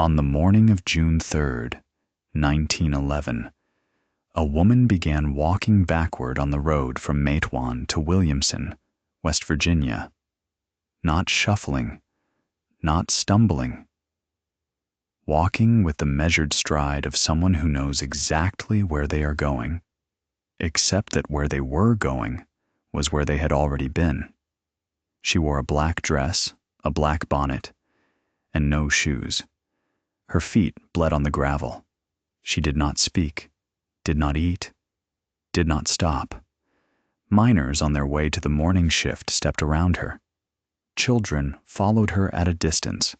On the morning of June 3rd, 1911, a woman began walking backward on the road from Matewan to Williamson, West Virginia, not shuffling, not stumbling, walking with the measured stride of someone who knows exactly where they are going, except that where they were going was where they had already been. She wore a black dress, a black bonnet, and no shoes. Her feet bled on the gravel. She did not speak, did not eat, did not stop. Miners on their way to the morning shift stepped around her. Children followed her at a distance.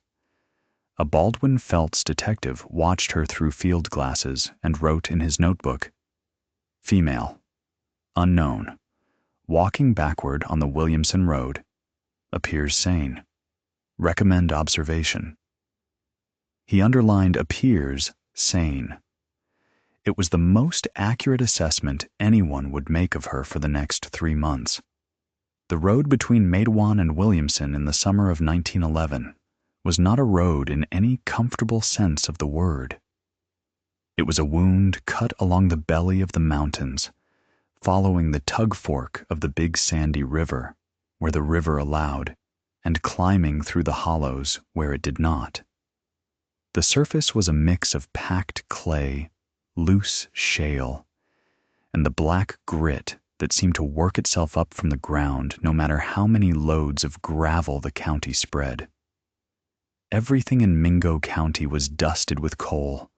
A Baldwin Felts detective watched her through field glasses and wrote in his notebook, "Female, unknown, walking backward on the Williamson Road, appears sane. Recommend observation." He underlined appears sane. It was the most accurate assessment anyone would make of her for the next 3 months. The road between Matewan and Williamson in the summer of 1911 was not a road in any comfortable sense of the word. It was a wound cut along the belly of the mountains, following the tug fork of the Big Sandy River, where the river allowed, and climbing through the hollows where it did not. The surface was a mix of packed clay, loose shale, and the black grit that seemed to work itself up from the ground no matter how many loads of gravel the county spread. Everything in Mingo County was dusted with coal: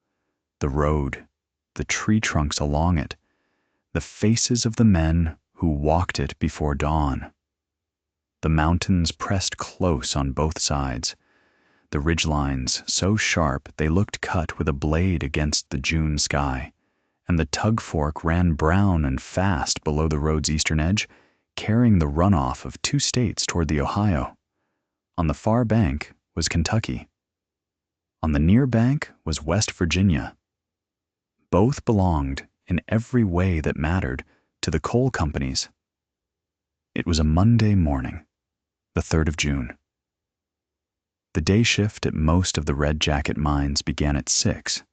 the road, the tree trunks along it, the faces of the men who walked it before dawn. The mountains pressed close on both sides, the ridgelines so sharp they looked cut with a blade against the June sky, and the tug fork ran brown and fast below the road's eastern edge, carrying the runoff of 2 states toward the Ohio. On the far bank was Kentucky. On the near bank was West Virginia. Both belonged, in every way that mattered, to the coal companies. It was a Monday morning, the 3rd of June. The day shift at most of the Red Jacket mines began at 6,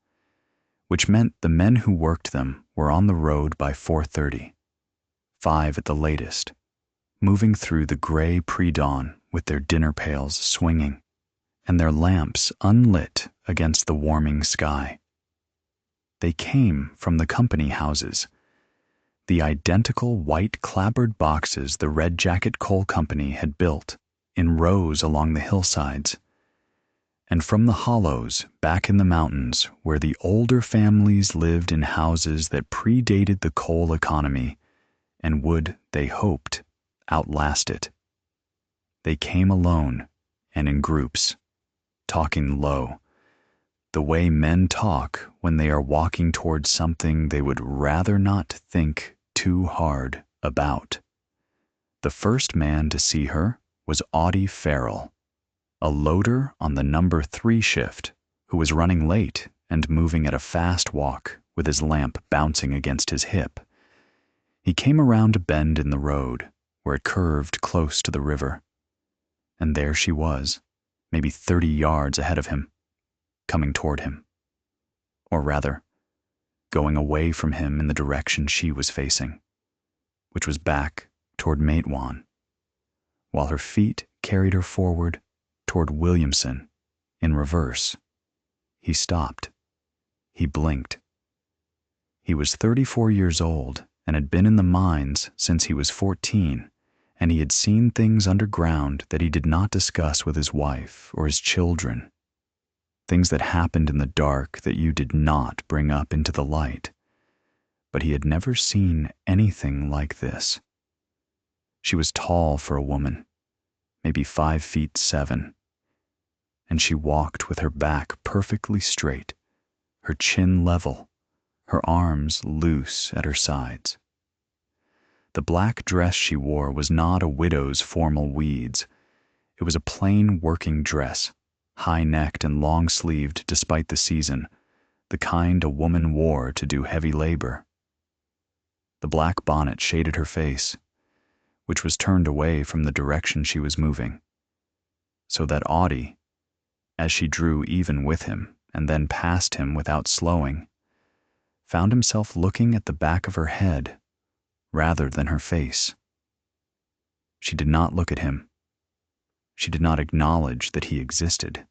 which meant the men who worked them were on the road by 4:30, 5 at the latest, moving through the gray pre-dawn with their dinner pails swinging and their lamps unlit against the warming sky. They came from the company houses, the identical white clapboard boxes the Red Jacket Coal Company had built in rows along the hillsides, and from the hollows back in the mountains where the older families lived in houses that predated the coal economy and would, they hoped, outlast it. They came alone and in groups, talking low, the way men talk when they are walking towards something they would rather not think too hard about. The first man to see her was Audie Farrell, a loader on the number 3 shift who was running late and moving at a fast walk with his lamp bouncing against his hip. He came around a bend in the road where it curved close to the river, and there she was, maybe 30 yards ahead of him, coming toward him. Or rather, going away from him in the direction she was facing, which was back toward Matewan, while her feet carried her forward toward Williamson in reverse. He stopped. He blinked. He was 34 years old and had been in the mines since he was 14, and he had seen things underground that he did not discuss with his wife or his children, things that happened in the dark that you did not bring up into the light. But he had never seen anything like this. She was tall for a woman, maybe 5'7", and she walked with her back perfectly straight, her chin level, her arms loose at her sides. The black dress she wore was not a widow's formal weeds. It was a plain working dress, high-necked and long-sleeved despite the season, the kind a woman wore to do heavy labor. The black bonnet shaded her face, which was turned away from the direction she was moving, so that Audie, as she drew even with him and then past him without slowing, found himself looking at the back of her head rather than her face. She did not look at him. She did not acknowledge that he existed.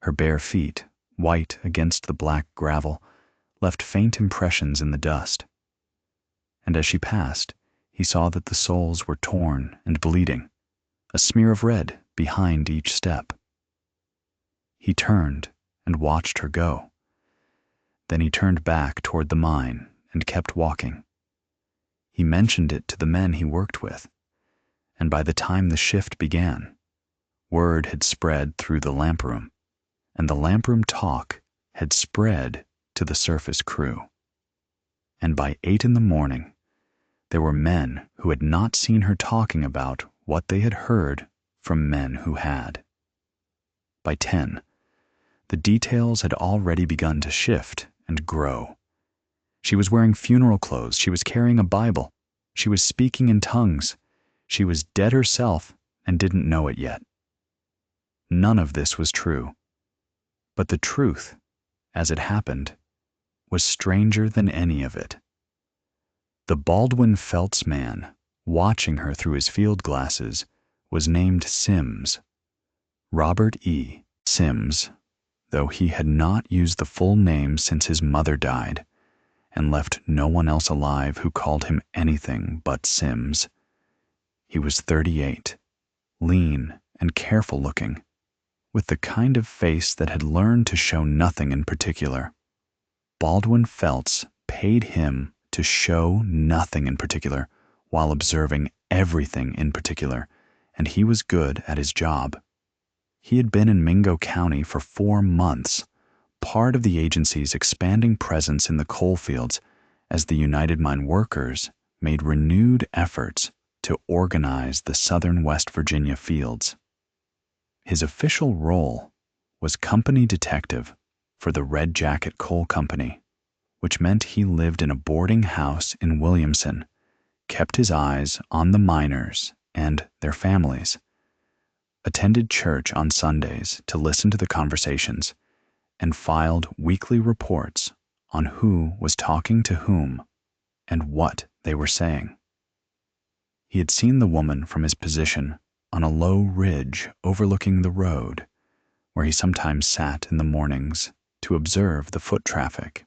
Her bare feet, white against the black gravel, left faint impressions in the dust. And as she passed, he saw that the soles were torn and bleeding, a smear of red behind each step. He turned and watched her go. Then he turned back toward the mine and kept walking. He mentioned it to the men he worked with, and by the time the shift began, word had spread through the lamp room, and the lamp room talk had spread to the surface crew. And by 8 in the morning, there were men who had not seen her talking about what they had heard from men who had. By 10, the details had already begun to shift and grow. She was wearing funeral clothes. She was carrying a Bible. She was speaking in tongues. She was dead herself and didn't know it yet. None of this was true. But the truth, as it happened, was stranger than any of it. The Baldwin Felts man, watching her through his field glasses, was named Sims. Robert E. Sims, though he had not used the full name since his mother died, and left no one else alive who called him anything but Sims. He was 38, lean and careful looking, with the kind of face that had learned to show nothing in particular. Baldwin Felts paid him to show nothing in particular while observing everything in particular, and he was good at his job. He had been in Mingo County for 4 months, part of the agency's expanding presence in the coal fields as the United Mine Workers made renewed efforts to organize the southern West Virginia fields. His official role was company detective for the Red Jacket Coal Company, which meant he lived in a boarding house in Williamson, kept his eyes on the miners and their families, attended church on Sundays to listen to the conversations, and filed weekly reports on who was talking to whom and what they were saying. He had seen the woman from his position on a low ridge overlooking the road, where he sometimes sat in the mornings to observe the foot traffic.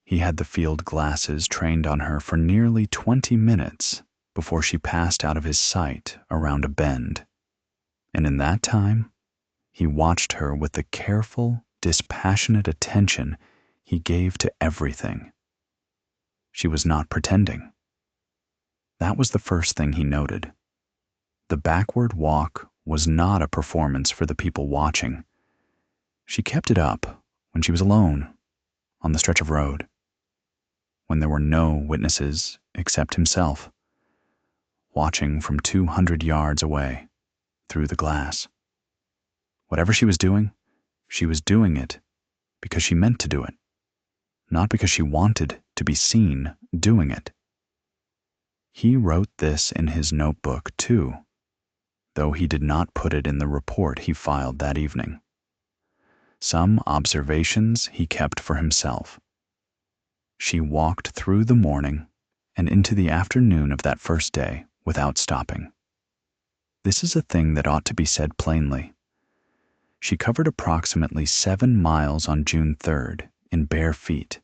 He had the field glasses trained on her for nearly 20 minutes before she passed out of his sight around a bend, and in that time, he watched her with the careful, dispassionate attention he gave to everything. She was not pretending. That was the first thing he noted. The backward walk was not a performance for the people watching. She kept it up when she was alone on the stretch of road, when there were no witnesses except himself, watching from 200 yards away through the glass. Whatever she was doing it because she meant to do it, not because she wanted to be seen doing it. He wrote this in his notebook, too, though he did not put it in the report he filed that evening. Some observations he kept for himself. She walked through the morning and into the afternoon of that first day without stopping. This is a thing that ought to be said plainly. She covered approximately 7 miles on June 3rd in bare feet,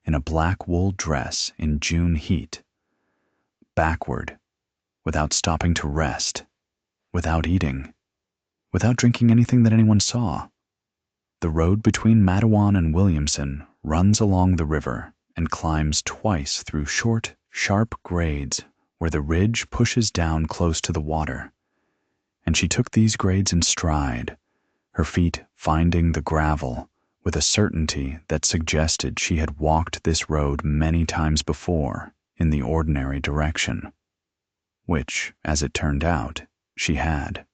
in a black wool dress in June heat, backward, without stopping to rest, without eating, without drinking anything that anyone saw. The road between Matawan and Williamson runs along the river and climbs twice through short, sharp grades where the ridge pushes down close to the water. And she took these grades in stride, her feet finding the gravel with a certainty that suggested she had walked this road many times before in the ordinary direction, which, as it turned out, she had.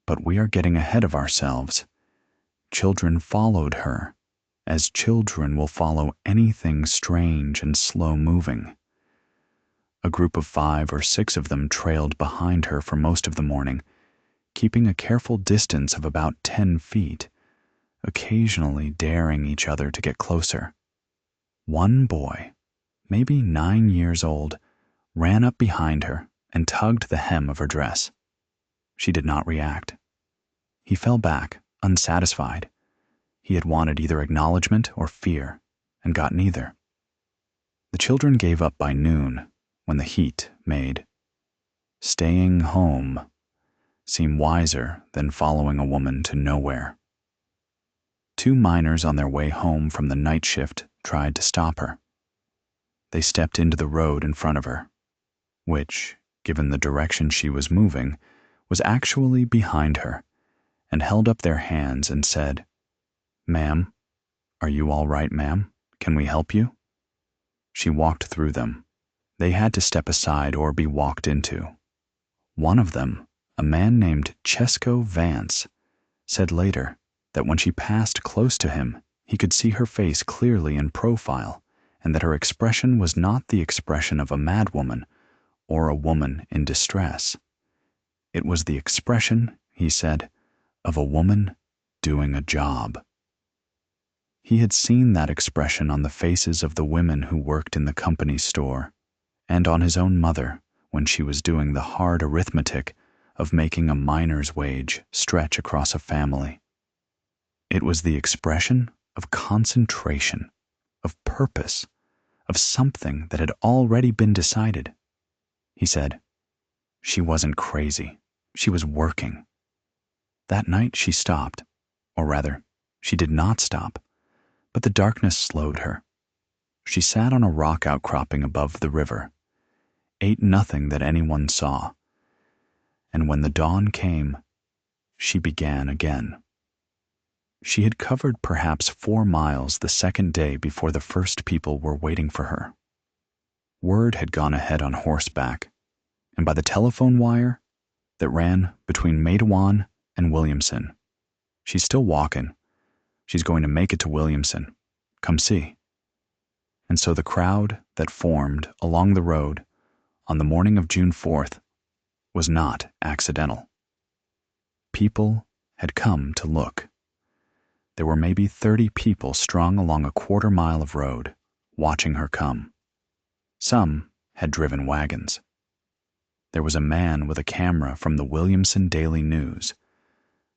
But we are getting ahead of ourselves. Children followed her, as children will follow anything strange and slow-moving. A group of 5 or 6 of them trailed behind her for most of the morning, keeping a careful distance of about 10 feet, occasionally daring each other to get closer. One boy, maybe 9 years old, ran up behind her and tugged the hem of her dress. She did not react. He fell back, unsatisfied. He had wanted either acknowledgement or fear, and got neither. The children gave up by noon, when the heat made staying home seem wiser than following a woman to nowhere. 2 miners on their way home from the night shift tried to stop her. They stepped into the road in front of her, which, given the direction she was moving, was actually behind her, and held up their hands and said, "Ma'am, are you all right, ma'am? Can we help you?" She walked through them. They had to step aside or be walked into. One of them, a man named Chesco Vance, said later that when she passed close to him, he could see her face clearly in profile, and that her expression was not the expression of a madwoman or a woman in distress. It was the expression, he said, of a woman doing a job. He had seen that expression on the faces of the women who worked in the company store, and on his own mother when she was doing the hard arithmetic of making a miner's wage stretch across a family. It was the expression of concentration, of purpose, of something that had already been decided. He said, she wasn't crazy. She was working. That night she stopped, or rather, she did not stop, but the darkness slowed her. She sat on a rock outcropping above the river, ate nothing that anyone saw, and when the dawn came, she began again. She had covered perhaps 4 miles the second day before the first people were waiting for her. Word had gone ahead on horseback, and by the telephone wire that ran between Matewan and Williamson. She's still walking. She's going to make it to Williamson. Come see. And so the crowd that formed along the road on the morning of June 4th was not accidental. People had come to look. There were maybe 30 people strung along a 1/4 mile of road, watching her come. Some had driven wagons. There was a man with a camera from the Williamson Daily News,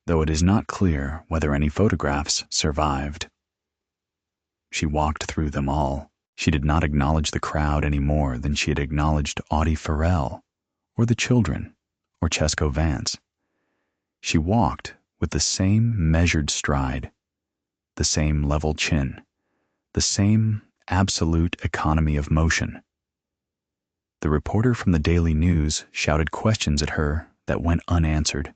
though it is not clear whether any photographs survived. She walked through them all. She did not acknowledge the crowd any more than she had acknowledged Audie Farrell, or the children, or Chesco Vance. She walked with the same measured stride, the same level chin, the same absolute economy of motion. The reporter from the Daily News shouted questions at her that went unanswered.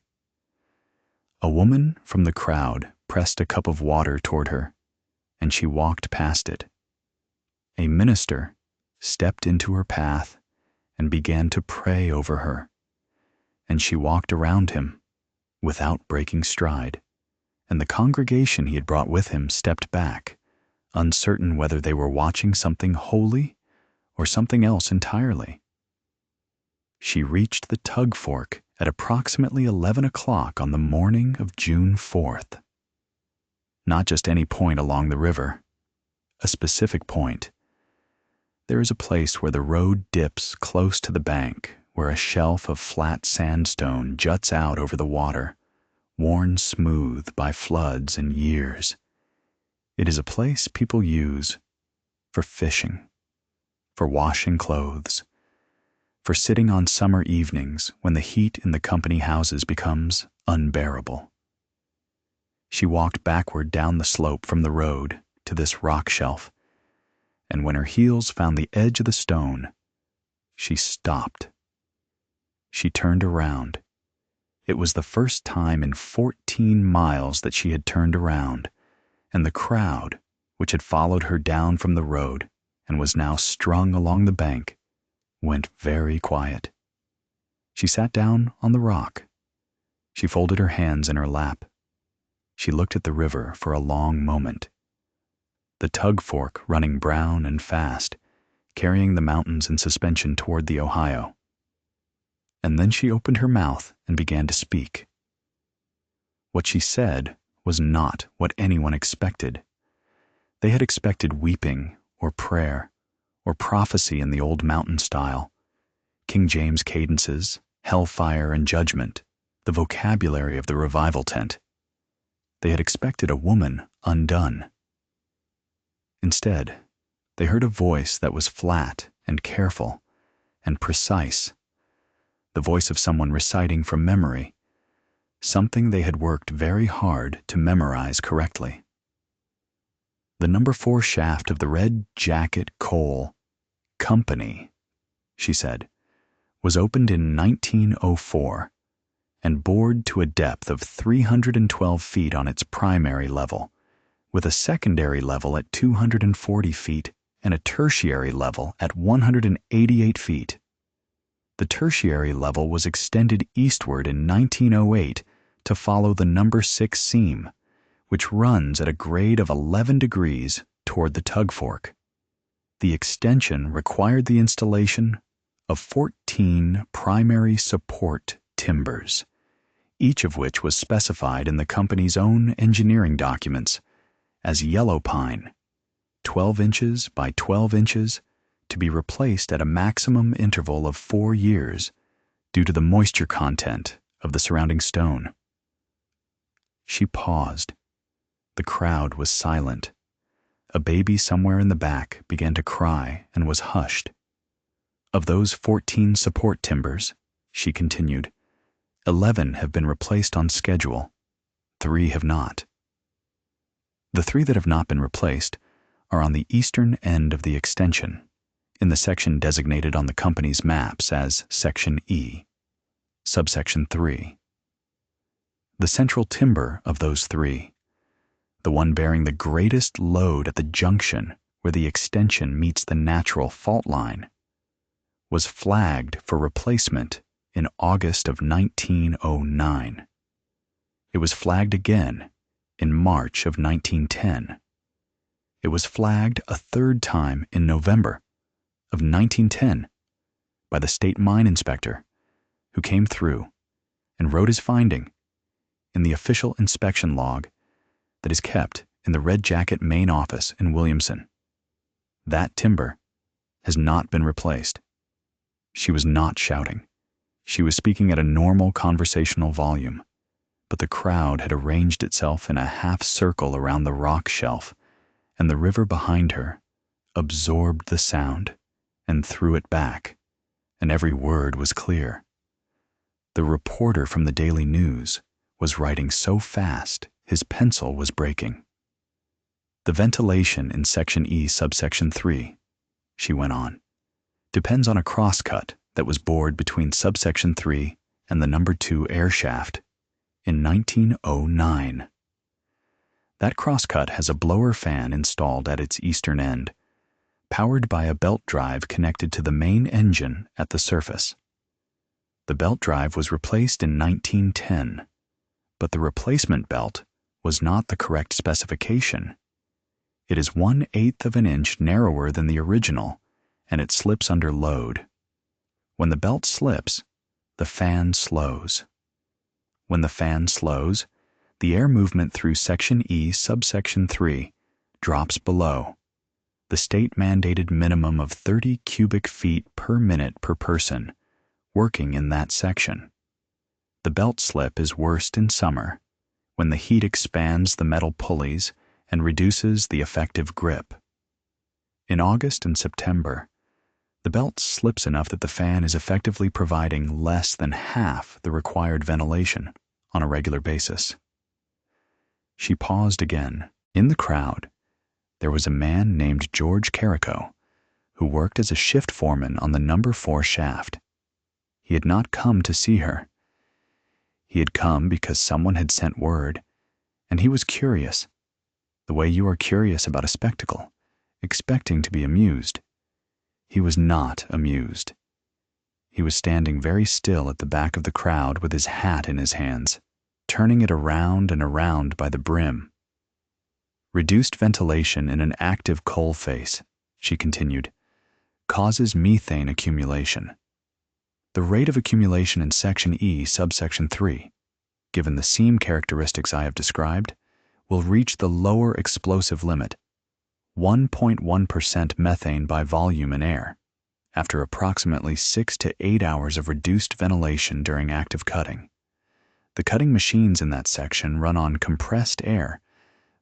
A woman from the crowd pressed a cup of water toward her, and she walked past it. A minister stepped into her path and began to pray over her, and she walked around him without breaking stride, and the congregation he had brought with him stepped back, uncertain whether they were watching something holy or something else entirely. She reached the tug fork at approximately 11 o'clock on the morning of June 4th. Not just any point along the river, a specific point. There is a place where the road dips close to the bank, where a shelf of flat sandstone juts out over the water, worn smooth by floods and years. It is a place people use for fishing, for washing clothes, for sitting on summer evenings when the heat in the company houses becomes unbearable. She walked backward down the slope from the road to this rock shelf, and when her heels found the edge of the stone, she stopped. She turned around. It was the first time in 14 miles that she had turned around, and the crowd, which had followed her down from the road and was now strung along the bank, went very quiet. She sat down on the rock. She folded her hands in her lap. She looked at the river for a long moment. The tug fork running brown and fast, carrying the mountains in suspension toward the Ohio. And then she opened her mouth and began to speak. What she said was not what anyone expected. They had expected weeping or prayer or prophecy in the old mountain style, King James cadences, hellfire and judgment, the vocabulary of the revival tent. They had expected a woman undone. Instead, they heard a voice that was flat and careful and precise, the voice of someone reciting from memory, something they had worked very hard to memorize correctly. The number 4 shaft of the Red Jacket Coal Company, she said, was opened in 1904 and bored to a depth of 312 feet on its primary level, with a secondary level at 240 feet and a tertiary level at 188 feet. The tertiary level was extended eastward in 1908 to follow the number 6 seam, which runs at a grade of 11 degrees toward the tug fork. The extension required the installation of 14 primary support timbers, each of which was specified in the company's own engineering documents as yellow pine, 12 inches by 12 inches, to be replaced at a maximum interval of 4 years due to the moisture content of the surrounding stone. She paused. The crowd was silent. A baby somewhere in the back began to cry and was hushed. Of those 14 support timbers, she continued, 11 have been replaced on schedule. 3 have not. The 3 that have not been replaced are on the eastern end of the extension, in the section designated on the company's maps as Section E, Subsection 3. The central timber of those 3, the one bearing the greatest load at the junction where the extension meets the natural fault line, was flagged for replacement in August of 1909. It was flagged again in March of 1910. It was flagged a third time in November of 1910 by the state mine inspector, who came through and wrote his finding in the official inspection log that is kept in the Red Jacket main office in Williamson. That timber has not been replaced. She was not shouting. She was speaking at a normal conversational volume, but the crowd had arranged itself in a half circle around the rock shelf, and the river behind her absorbed the sound and threw it back, and every word was clear. The reporter from the Daily News was writing so fast his pencil was breaking. The ventilation in Section E, Subsection 3, she went on, depends on a crosscut that was bored between Subsection 3 and the number 2 air shaft in 1909. That crosscut has a blower fan installed at its eastern end, powered by a belt drive connected to the main engine at the surface. The belt drive was replaced in 1910, but the replacement belt was not the correct specification. It is 1/8 of an inch narrower than the original, and it slips under load. When the belt slips, the fan slows. When the fan slows, the air movement through Section E, Subsection 3 drops below the state-mandated minimum of 30 cubic feet per minute per person working in that section. The belt slip is worst in summer, when the heat expands the metal pulleys and reduces the effective grip. In August and September, the belt slips enough that the fan is effectively providing less than half the required ventilation on a regular basis. She paused again. In the crowd, there was a man named George Carrico, who worked as a shift foreman on the number 4 shaft. He had not come to see her. He had come because someone had sent word, and he was curious, the way you are curious about a spectacle, expecting to be amused. He was not amused. He was standing very still at the back of the crowd with his hat in his hands, turning it around and around by the brim. Reduced ventilation in an active coal face, she continued, causes methane accumulation. The rate of accumulation in Section E, Subsection 3, given the seam characteristics I have described, will reach the lower explosive limit, 1.1% methane by volume in air, after approximately 6 to 8 hours of reduced ventilation during active cutting. The cutting machines in that section run on compressed air,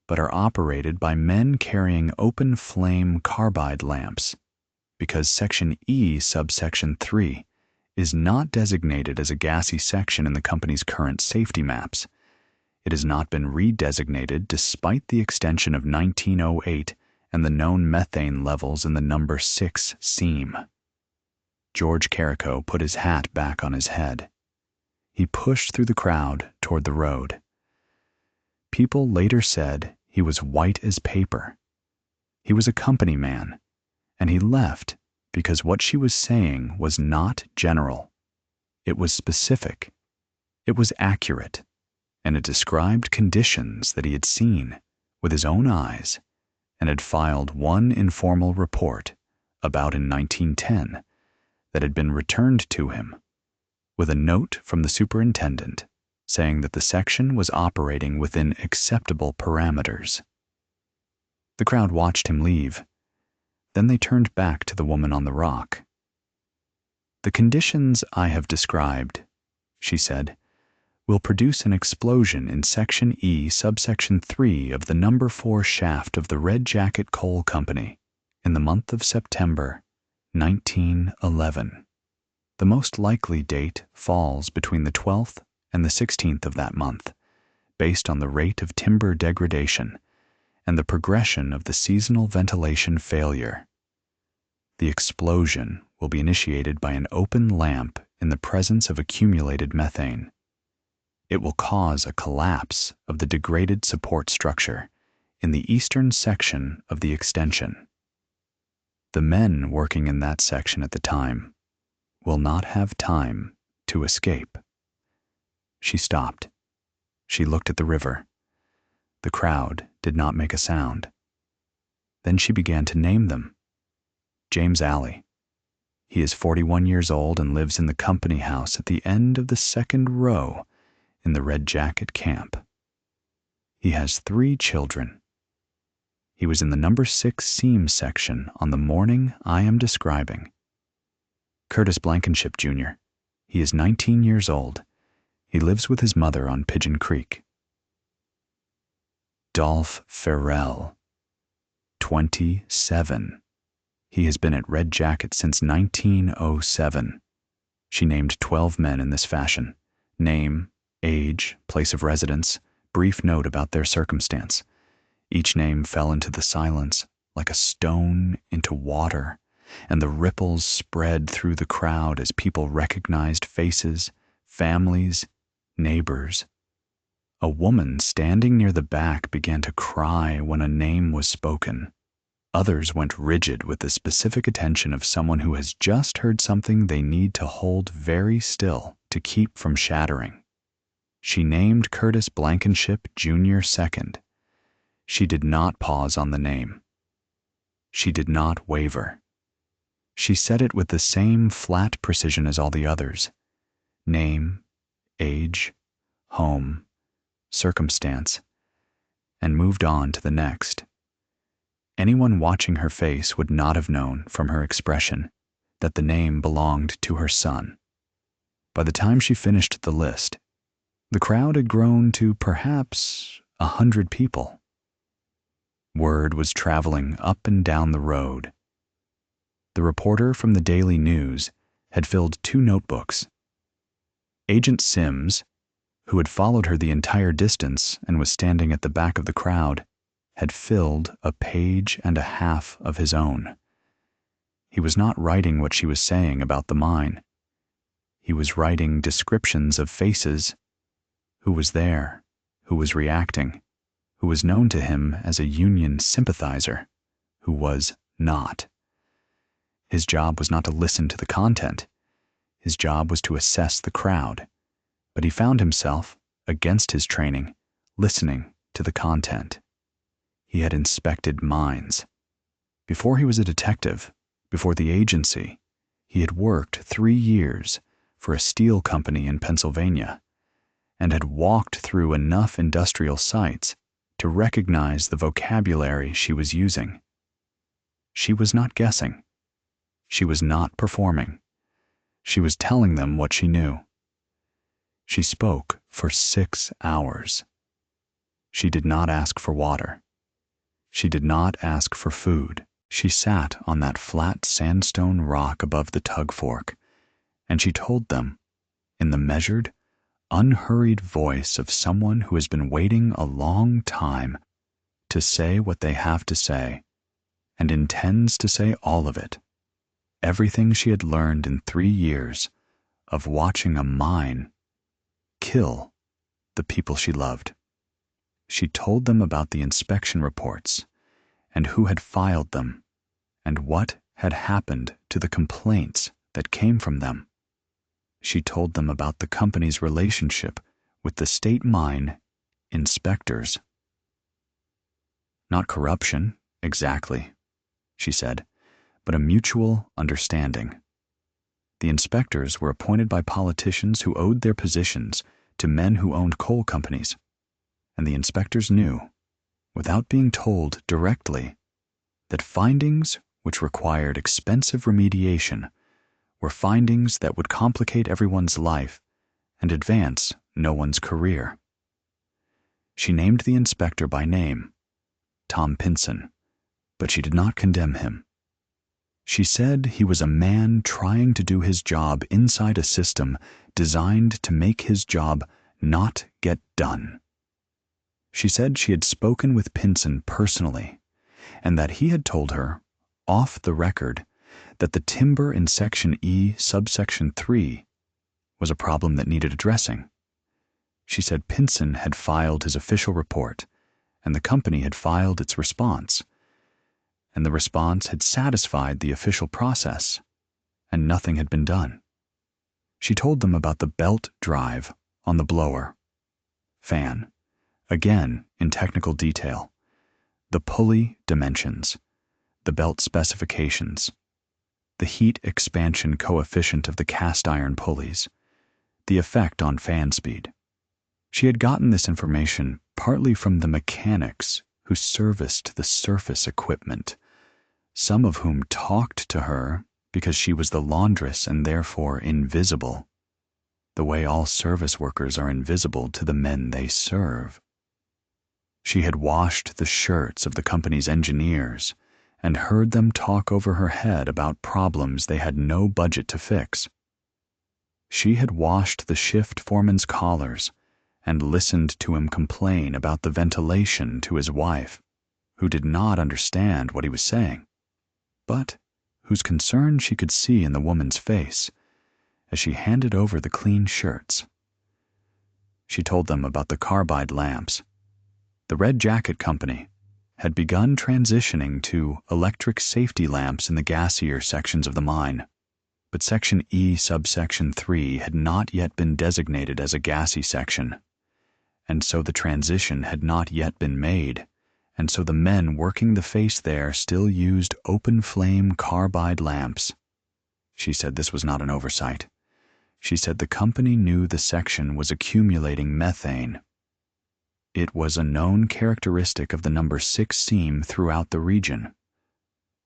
but are operated by men carrying open flame carbide lamps, because Section E subsection 3 is not designated as a gassy section in the company's current safety maps. It has not been redesignated despite the extension of 1908 and the known methane levels in the number 6 seam. George Carrico put his hat back on his head. He pushed through the crowd toward the road. People later said he was white as paper. He was a company man, and he left because what she was saying was not general. It was specific. It was accurate, and it described conditions that he had seen with his own eyes and had filed one informal report about in 1910 that had been returned to him, with a note from the superintendent saying that the section was operating within acceptable parameters. The crowd watched him leave. Then they turned back to the woman on the rock. "The conditions I have described," she said, "will produce an explosion in Section E subsection 3 of the number 4 shaft of the Red Jacket Coal Company in the month of September, 1911. The most likely date falls between the 12th and the 16th of that month, based on the rate of timber degradation and the progression of the seasonal ventilation failure. The explosion will be initiated by an open lamp in the presence of accumulated methane. It will cause a collapse of the degraded support structure in the eastern section of the extension. The men working in that section at the time will not have time to escape." She stopped. She looked at the river. The crowd did not make a sound. Then she began to name them. James Alley. He is 41 years old and lives in the company house at the end of the second row in the Red Jacket camp. He has 3 children. He was in the number 6 seam section on the morning I am describing. Curtis Blankenship, Jr. He is 19 years old. He lives with his mother on Pigeon Creek. Dolph Farrell, 27. He has been at Red Jacket since 1907. She named 12 men in this fashion: name, age, place of residence, brief note about their circumstance. Each name fell into the silence like a stone into water, and the ripples spread through the crowd as people recognized faces, families, neighbors. A woman standing near the back began to cry when a name was spoken. Others went rigid with the specific attention of someone who has just heard something they need to hold very still to keep from shattering. She named Curtis Blankenship, Jr. second. She did not pause on the name. She did not waver. She said it with the same flat precision as all the others. Name, age, home, circumstance, and moved on to the next. Anyone watching her face would not have known from her expression that the name belonged to her son. By the time she finished the list, the crowd had grown to perhaps 100 people. Word was traveling up and down the road. The reporter from the Daily News had filled 2 notebooks. Agent Sims, who had followed her the entire distance and was standing at the back of the crowd, had filled a page and a half of his own. He was not writing what she was saying about the mine. He was writing descriptions of faces: who was there, who was reacting, who was known to him as a Union sympathizer, who was not. His job was not to listen to the content. His job was to assess the crowd. But he found himself, against his training, listening to the content. He had inspected mines. Before he was a detective, before the agency, he had worked 3 years for a steel company in Pennsylvania and had walked through enough industrial sites to to recognize the vocabulary she was using. She was not guessing. She was not performing. She was telling them what she knew. She spoke for 6 hours. She did not ask for water. She did not ask for food. She sat on that flat sandstone rock above the tug fork, and she told them, in the measured, unhurried voice of someone who has been waiting a long time to say what they have to say, and intends to say all of it, everything she had learned in 3 years of watching a mine kill the people she loved. She told them about the inspection reports and who had filed them and what had happened to the complaints that came from them. She told them about the company's relationship with the state mine inspectors. Not corruption, exactly, she said, but a mutual understanding. The inspectors were appointed by politicians who owed their positions to men who owned coal companies, and the inspectors knew, without being told directly, that findings which required expensive remediation were findings that would complicate everyone's life and advance no one's career. She named the inspector by name, Tom Pinson, but she did not condemn him. She said he was a man trying to do his job inside a system designed to make his job not get done. She said she had spoken with Pinson personally, and that he had told her, off the record, that the timber in Section E, subsection 3, was a problem that needed addressing. She said Pinson had filed his official report, and the company had filed its response, and the response had satisfied the official process, and nothing had been done. She told them about the belt drive on the blower, fan, again in technical detail, the pulley dimensions, the belt specifications, the heat expansion coefficient of the cast iron pulleys, the effect on fan speed. She had gotten this information partly from the mechanics who serviced the surface equipment, some of whom talked to her because she was the laundress and therefore invisible, the way all service workers are invisible to the men they serve. She had washed the shirts of the company's engineers and heard them talk over her head about problems they had no budget to fix. She had washed the shift foreman's collars and listened to him complain about the ventilation to his wife, who did not understand what he was saying, but whose concern she could see in the woman's face as she handed over the clean shirts. She told them about the carbide lamps. The Red Jacket Company had begun transitioning to electric safety lamps in the gassier sections of the mine, but Section E subsection 3 had not yet been designated as a gassy section, and so the transition had not yet been made, and so the men working the face there still used open-flame carbide lamps. She said this was not an oversight. She said the company knew the section was accumulating methane. It was a known characteristic of the number 6 seam throughout the region,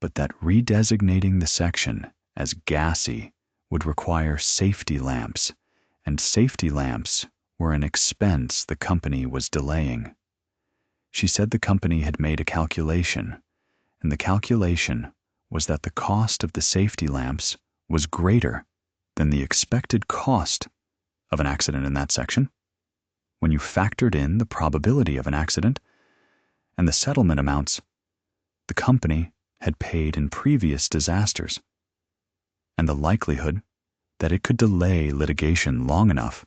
but that redesignating the section as gassy would require safety lamps, and safety lamps were an expense the company was delaying. She said the company had made a calculation, and the calculation was that the cost of the safety lamps was greater than the expected cost of an accident in that section, when you factored in the probability of an accident and the settlement amounts the company had paid in previous disasters, and the likelihood that it could delay litigation long enough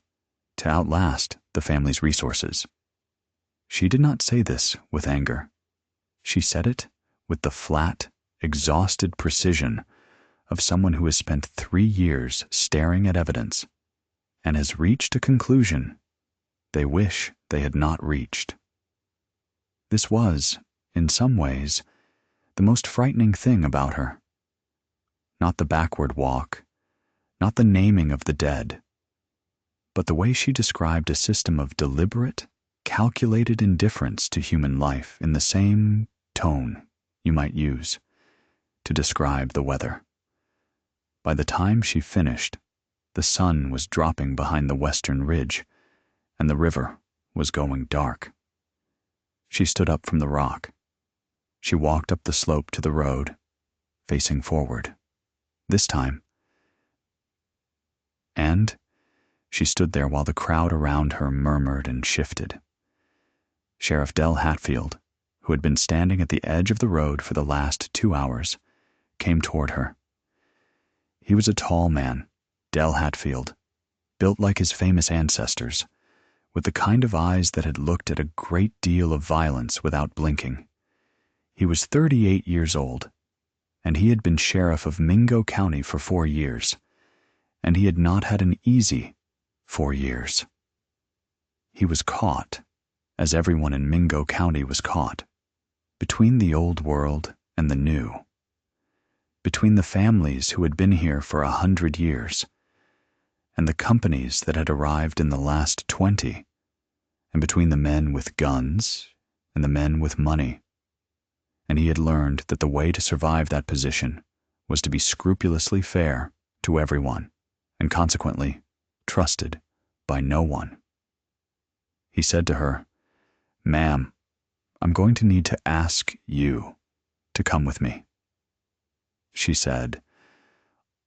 to outlast the family's resources. She did not say this with anger. She said it with the flat, exhausted precision of someone who has spent 3 years staring at evidence and has reached a conclusion they wish they had not reached. This was, in some ways, the most frightening thing about her. Not the backward walk, not the naming of the dead, but the way she described a system of deliberate calculated indifference to human life in the same tone you might use to describe the weather. By the time she finished, the sun was dropping behind the western ridge, and the river was going dark. She stood up from the rock. She walked up the slope to the road, facing forward. This time. And she stood there while the crowd around her murmured and shifted. Sheriff Del Hatfield, who had been standing at the edge of the road for the last 2 hours, came toward her. He was a tall man, Del Hatfield, built like his famous ancestors, with the kind of eyes that had looked at a great deal of violence without blinking. He was 38 years old, and he had been sheriff of Mingo County for 4 years, and he had not had an easy 4 years. He was caught, as everyone in Mingo County was caught, between the old world and the new, between the families who had been here for 100 years, and the companies that had arrived in the last 20, and between the men with guns and the men with money. And he had learned that the way to survive that position was to be scrupulously fair to everyone, and consequently trusted by no one. He said to her, "Ma'am, I'm going to need to ask you to come with me." She said,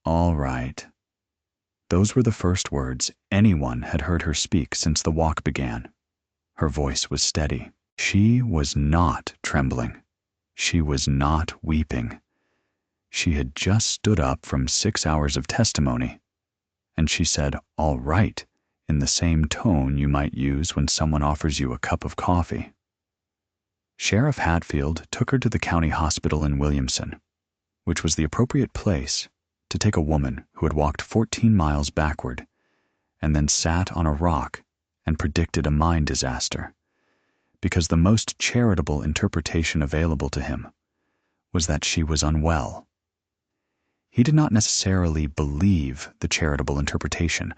"All right." Those were the first words anyone had heard her speak since the walk began. Her voice was steady. She was not trembling. She was not weeping. She had just stood up from 6 hours of testimony, and she said, "All right," in the same tone you might use when someone offers you a cup of coffee. Sheriff Hatfield took her to the county hospital in Williamson, which was the appropriate place to take a woman who had walked 14 miles backward and then sat on a rock and predicted a mine disaster, because the most charitable interpretation available to him was that she was unwell. He did not necessarily believe the charitable interpretation,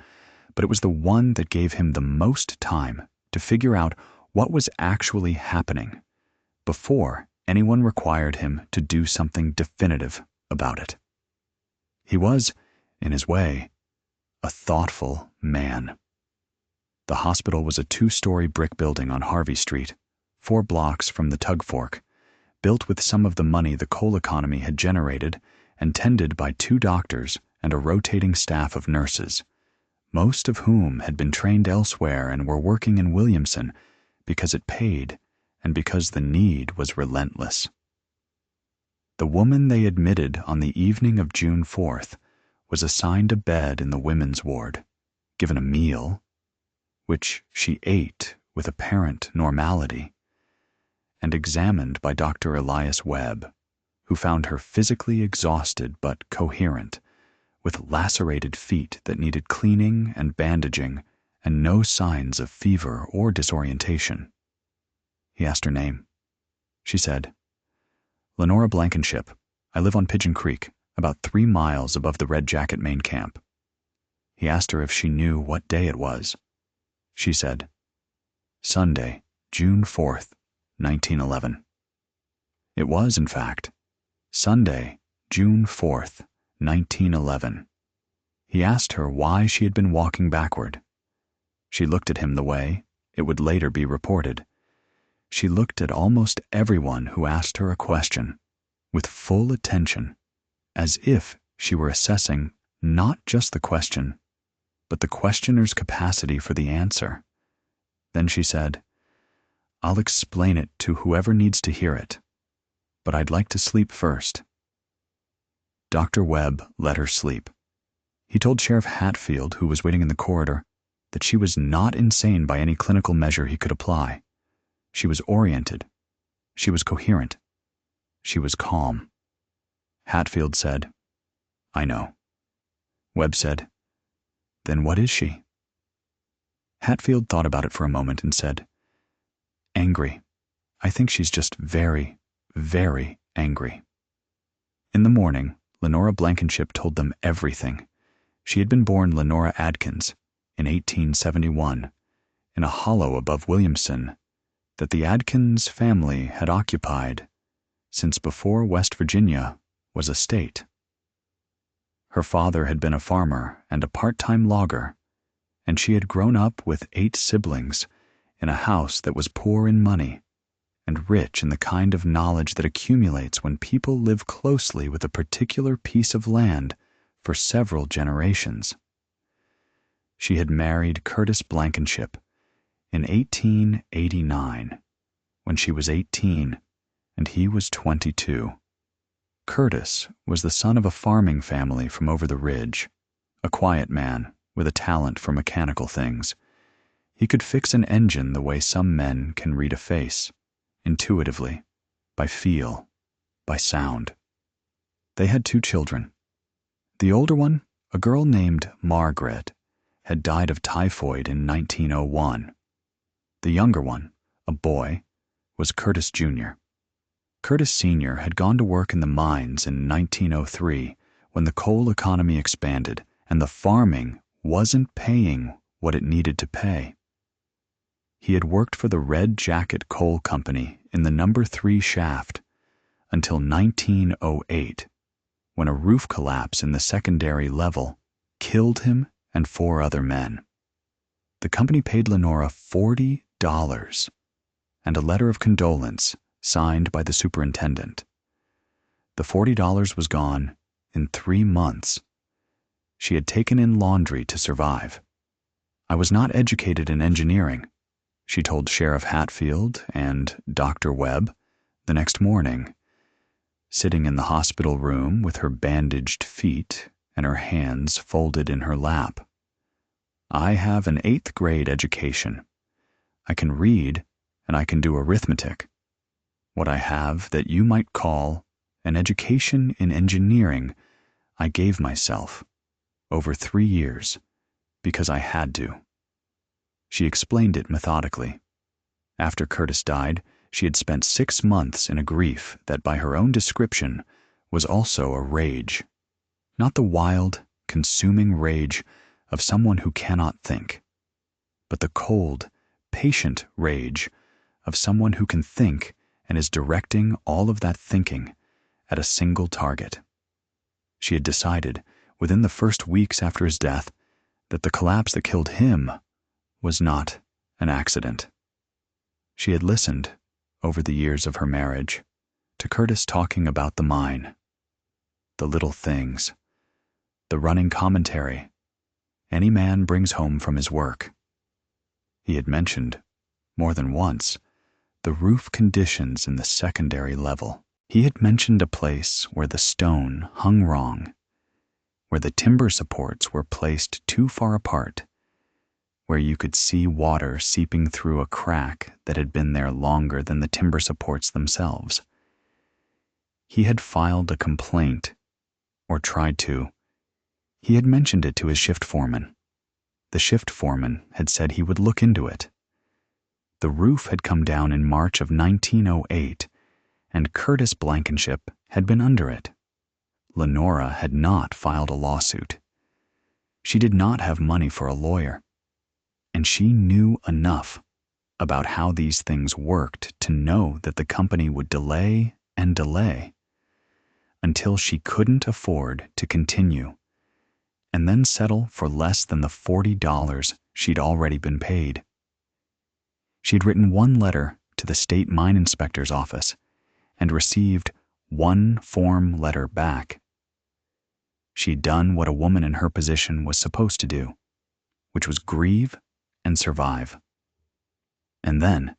but it was the one that gave him the most time to figure out what was actually happening before anyone required him to do something definitive about it. He was, in his way, a thoughtful man. The hospital was a 2-story brick building on Harvey Street, 4 blocks from the Tug Fork, built with some of the money the coal economy had generated and tended by 2 doctors and a rotating staff of nurses, most of whom had been trained elsewhere and were working in Williamson because it paid and because the need was relentless. The woman they admitted on the evening of June 4th was assigned a bed in the women's ward, given a meal, which she ate with apparent normality, and examined by Dr. Elias Webb, who found her physically exhausted but coherent, with lacerated feet that needed cleaning and bandaging and no signs of fever or disorientation. He asked her name. She said, "Lenora Blankenship. I live on Pigeon Creek, about 3 miles above the Red Jacket main camp." He asked her if she knew what day it was. She said, "Sunday, June 4th, 1911. It was, in fact, Sunday, June 4th, 1911. He asked her why she had been walking backward. She looked at him the way it would later be reported. She looked at almost everyone who asked her a question, with full attention, as if she were assessing not just the question, but the questioner's capacity for the answer. Then she said, "I'll explain it to whoever needs to hear it, but I'd like to sleep first." Dr. Webb let her sleep. He told Sheriff Hatfield, who was waiting in the corridor, that she was not insane by any clinical measure he could apply. She was oriented. She was coherent. She was calm. Hatfield said, "I know." Webb said, "Then what is she?" Hatfield thought about it for a moment and said, "Angry. I think she's just very, very angry." In the morning, Lenora Blankenship told them everything. She had been born Lenora Adkins in 1871 in a hollow above Williamson that the Adkins family had occupied since before West Virginia was a state. Her father had been a farmer and a part-time logger, and she had grown up with 8 siblings in a house that was poor in money and rich in the kind of knowledge that accumulates when people live closely with a particular piece of land for several generations. She had married Curtis Blankenship in 1889, when she was 18 and he was 22. Curtis was the son of a farming family from over the ridge, a quiet man with a talent for mechanical things. He could fix an engine the way some men can read a face, intuitively, by feel, by sound. They had 2 children. The older one, a girl named Margaret, had died of typhoid in 1901. The younger one, a boy, was Curtis Jr. Curtis Sr. had gone to work in the mines in 1903 when the coal economy expanded and the farming wasn't paying what it needed to pay. He had worked for the Red Jacket Coal Company in the number 3 shaft until 1908, when a roof collapse in the secondary level killed him and 4 other men. The company paid Lenora $40 and a letter of condolence signed by the superintendent. The $40 was gone in 3 months. She had taken in laundry to survive. "I was not educated in engineering," she told Sheriff Hatfield and Dr. Webb the next morning, sitting in the hospital room with her bandaged feet and her hands folded in her lap. "I have an 8th grade education. I can read and I can do arithmetic. What I have that you might call an education in engineering, I gave myself over 3 years because I had to." She explained it methodically. After Curtis died, she had spent 6 months in a grief that, by her own description, was also a rage. Not the wild, consuming rage of someone who cannot think, but the cold, patient rage of someone who can think and is directing all of that thinking at a single target. She had decided, within the first weeks after his death, that the collapse that killed him was not an accident. She had listened, over the years of her marriage, to Curtis talking about the mine, the little things, the running commentary any man brings home from his work. He had mentioned, more than once, the roof conditions in the secondary level. He had mentioned a place where the stone hung wrong, where the timber supports were placed too far apart, where you could see water seeping through a crack that had been there longer than the timber supports themselves. He had filed a complaint, or tried to. He had mentioned it to his shift foreman. The shift foreman had said he would look into it. The roof had come down in March of 1908, and Curtis Blankenship had been under it. Lenora had not filed a lawsuit. She did not have money for a lawyer, and she knew enough about how these things worked to know that the company would delay and delay until she couldn't afford to continue, and then settle for less than the $40 she'd already been paid. She'd written 1 letter to the state mine inspector's office and received 1 form letter back. She'd done what a woman in her position was supposed to do, which was grieve and survive. And then,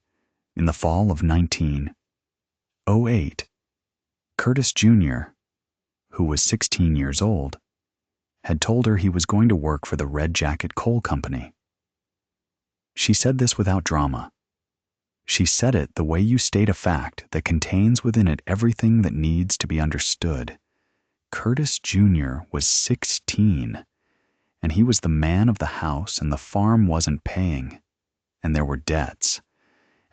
in the fall of 1908, Curtis Jr., who was 16 years old, had told her he was going to work for the Red Jacket Coal Company. She said this without drama. She said it the way you state a fact that contains within it everything that needs to be understood. Curtis Jr. was 16, and he was the man of the house, and the farm wasn't paying, and there were debts,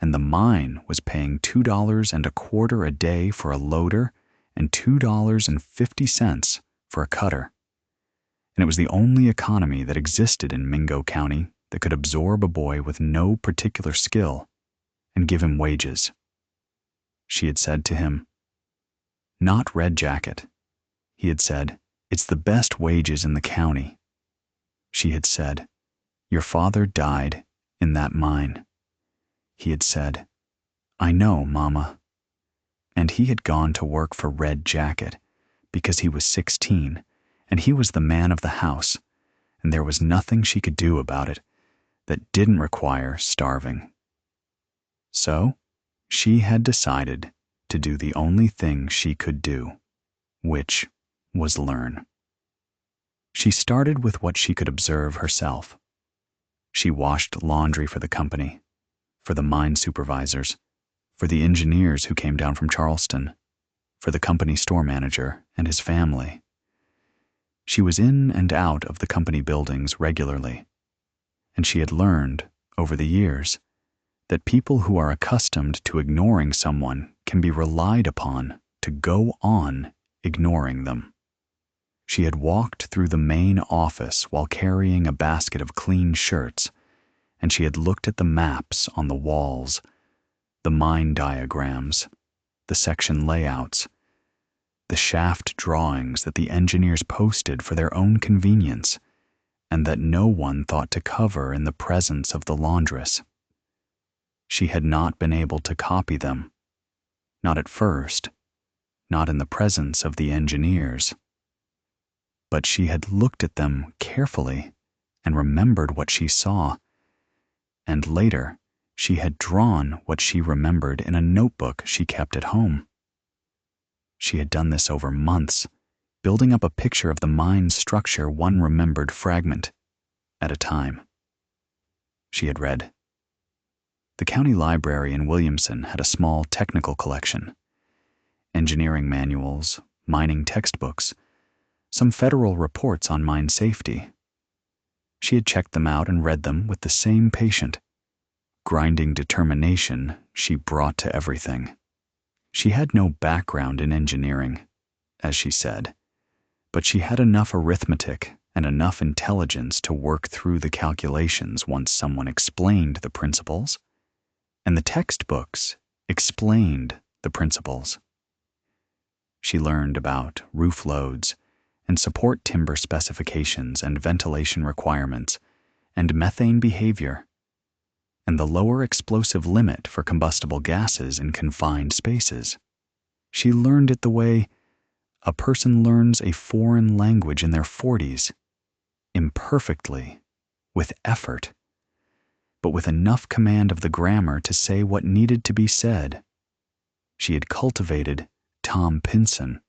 and the mine was paying $2.25 a day for a loader and $2.50 for a cutter. And it was the only economy that existed in Mingo County that could absorb a boy with no particular skill and give him wages. She had said to him, "Not Red Jacket." He had said, "It's the best wages in the county." She had said, "Your father died in that mine." He had said, "I know, Mama." And he had gone to work for Red Jacket because he was 16 and he was the man of the house, and there was nothing she could do about it that didn't require starving. So she had decided to do the only thing she could do, which was learn. She started with what she could observe herself. She washed laundry for the company, for the mine supervisors, for the engineers who came down from Charleston, for the company store manager and his family. She was in and out of the company buildings regularly, and she had learned, over the years, that people who are accustomed to ignoring someone can be relied upon to go on ignoring them. She had walked through the main office while carrying a basket of clean shirts, and she had looked at the maps on the walls, the mine diagrams, the section layouts, the shaft drawings that the engineers posted for their own convenience and that no one thought to cover in the presence of the laundress. She had not been able to copy them, not at first, not in the presence of the engineers. But she had looked at them carefully and remembered what she saw, and later she had drawn what she remembered in a notebook she kept at home. She had done this over months, building up a picture of the mine's structure one remembered fragment at a time. She had read. The county library in Williamson had a small technical collection: engineering manuals, mining textbooks, some federal reports on mine safety. She had checked them out and read them with the same patient, grinding determination she brought to everything. She had no background in engineering, as she said, but she had enough arithmetic and enough intelligence to work through the calculations once someone explained the principles, and the textbooks explained the principles. She learned about roof loads and support timber specifications and ventilation requirements and methane behavior, and the lower explosive limit for combustible gases in confined spaces. She learned it the way a person learns a foreign language in their 40s, imperfectly, with effort, but with enough command of the grammar to say what needed to be said. She had cultivated Tom Pinson.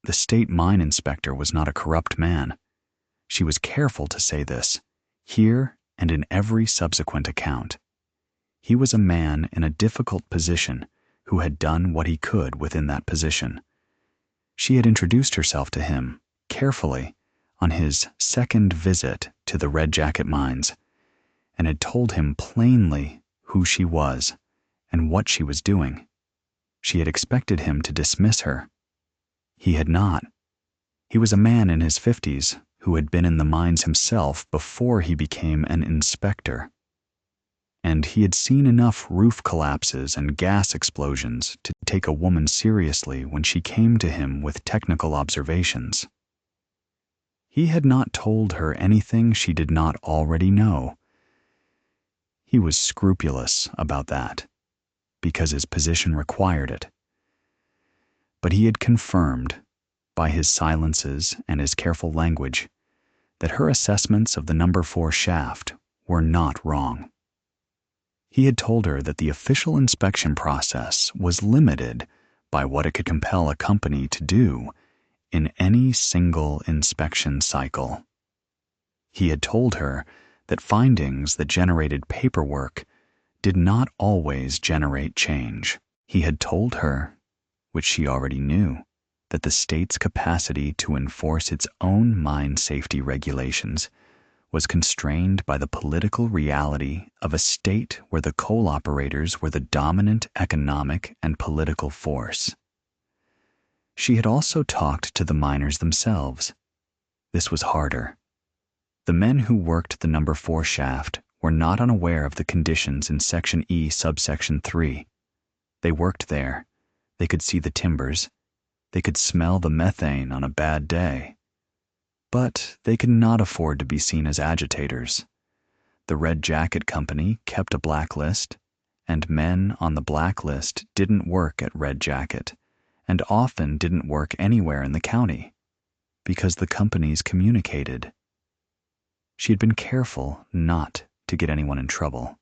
The state mine inspector was not a corrupt man. She was careful to say this, here and in every subsequent account. He was a man in a difficult position who had done what he could within that position. She had introduced herself to him, carefully, on his second visit to the Red Jacket mines, and had told him plainly who she was and what she was doing. She had expected him to dismiss her. He had not. He was a man in his 50s who had been in the mines himself before he became an inspector. And he had seen enough roof collapses and gas explosions to take a woman seriously when she came to him with technical observations. He had not told her anything she did not already know. He was scrupulous about that, because his position required it. But he had confirmed, by his silences and his careful language, that her assessments of the number 4 shaft were not wrong. He had told her that the official inspection process was limited by what it could compel a company to do in any single inspection cycle. He had told her that findings that generated paperwork did not always generate change. He had told her, which she already knew, that the state's capacity to enforce its own mine safety regulations was constrained by the political reality of a state where the coal operators were the dominant economic and political force. She had also talked to the miners themselves. This was harder. The men who worked the number 4 shaft were not unaware of the conditions in Section E, subsection 3. They worked there. They could see the timbers. They could smell the methane on a bad day. But they could not afford to be seen as agitators. The Red Jacket Company kept a blacklist, and men on the blacklist didn't work at Red Jacket, and often didn't work anywhere in the county, because the companies communicated. She had been careful not to get anyone in trouble.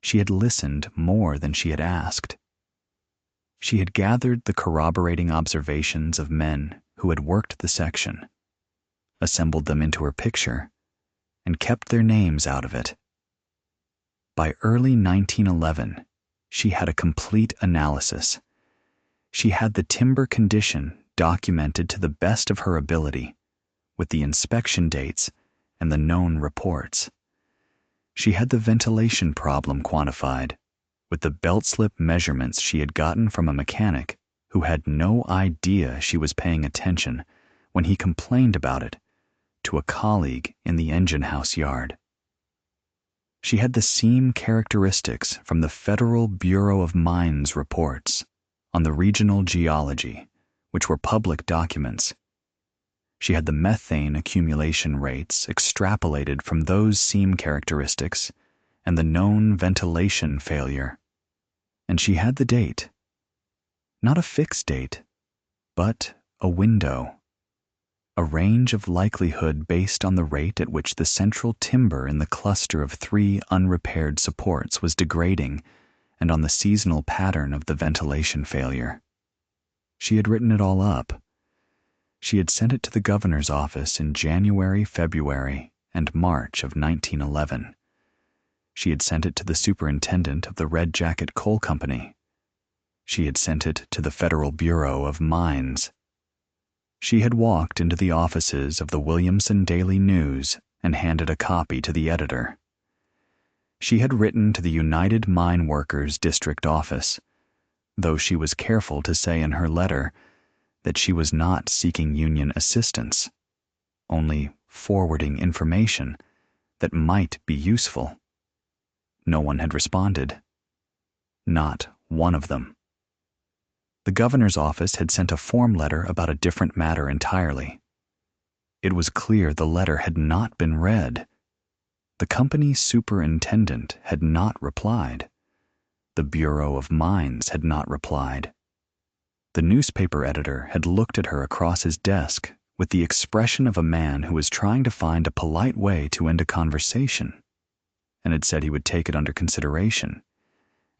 She had listened more than she had asked. She had gathered the corroborating observations of men who had worked the section, assembled them into her picture, and kept their names out of it. By early 1911, she had a complete analysis. She had the timber condition documented to the best of her ability, with the inspection dates and the known reports. She had the ventilation problem quantified, with the belt slip measurements she had gotten from a mechanic who had no idea she was paying attention when he complained about it to a colleague in the engine house yard. She had the seam characteristics from the Federal Bureau of Mines reports on the regional geology, which were public documents. She had the methane accumulation rates extrapolated from those seam characteristics and the known ventilation failure. And she had the date. Not a fixed date, but a window. A range of likelihood based on the rate at which the central timber in the cluster of 3 unrepaired supports was degrading and on the seasonal pattern of the ventilation failure. She had written it all up. She had sent it to the governor's office in January, February, and March of 1911. She had sent it to the superintendent of the Red Jacket Coal Company. She had sent it to the Federal Bureau of Mines. She had walked into the offices of the Williamson Daily News and handed a copy to the editor. She had written to the United Mine Workers District Office, though she was careful to say in her letter that she was not seeking union assistance, only forwarding information that might be useful. No one had responded. Not one of them. The governor's office had sent a form letter about a different matter entirely. It was clear the letter had not been read. The company superintendent had not replied. The Bureau of Mines had not replied. The newspaper editor had looked at her across his desk with the expression of a man who was trying to find a polite way to end a conversation, and had said he would take it under consideration,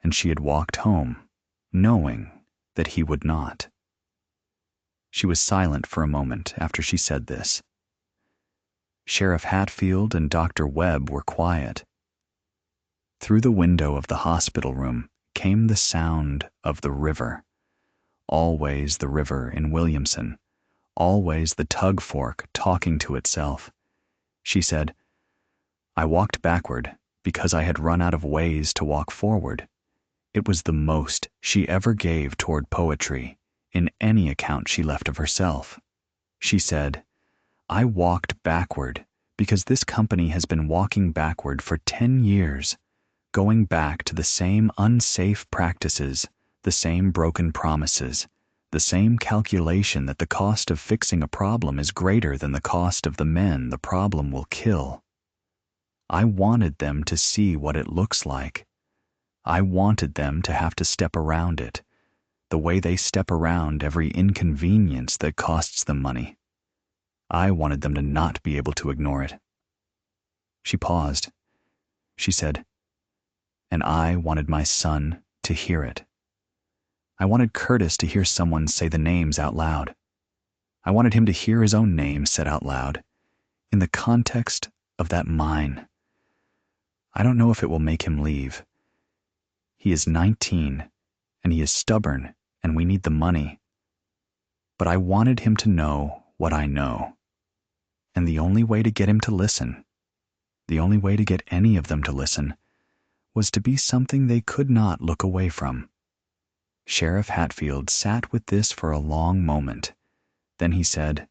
and she had walked home, knowing that he would not. She was silent for a moment after she said this. Sheriff Hatfield and Dr. Webb were quiet. Through the window of the hospital room came the sound of the river. Always the river in Williamson, always the tug fork talking to itself. She said, "I walked backward because I had run out of ways to walk forward." It was the most she ever gave toward poetry in any account she left of herself. She said, "I walked backward because this company has been walking backward for 10 years, going back to the same unsafe practices, the same broken promises, the same calculation that the cost of fixing a problem is greater than the cost of the men the problem will kill. I wanted them to see what it looks like. I wanted them to have to step around it, the way they step around every inconvenience that costs them money. I wanted them to not be able to ignore it." She paused. She said, "And I wanted my son to hear it. I wanted Curtis to hear someone say the names out loud. I wanted him to hear his own name said out loud, in the context of that mine. I don't know if it will make him leave. He is 19, and he is stubborn, and we need the money. But I wanted him to know what I know. And the only way to get him to listen, the only way to get any of them to listen, was to be something they could not look away from." Sheriff Hatfield sat with this for a long moment. Then he said,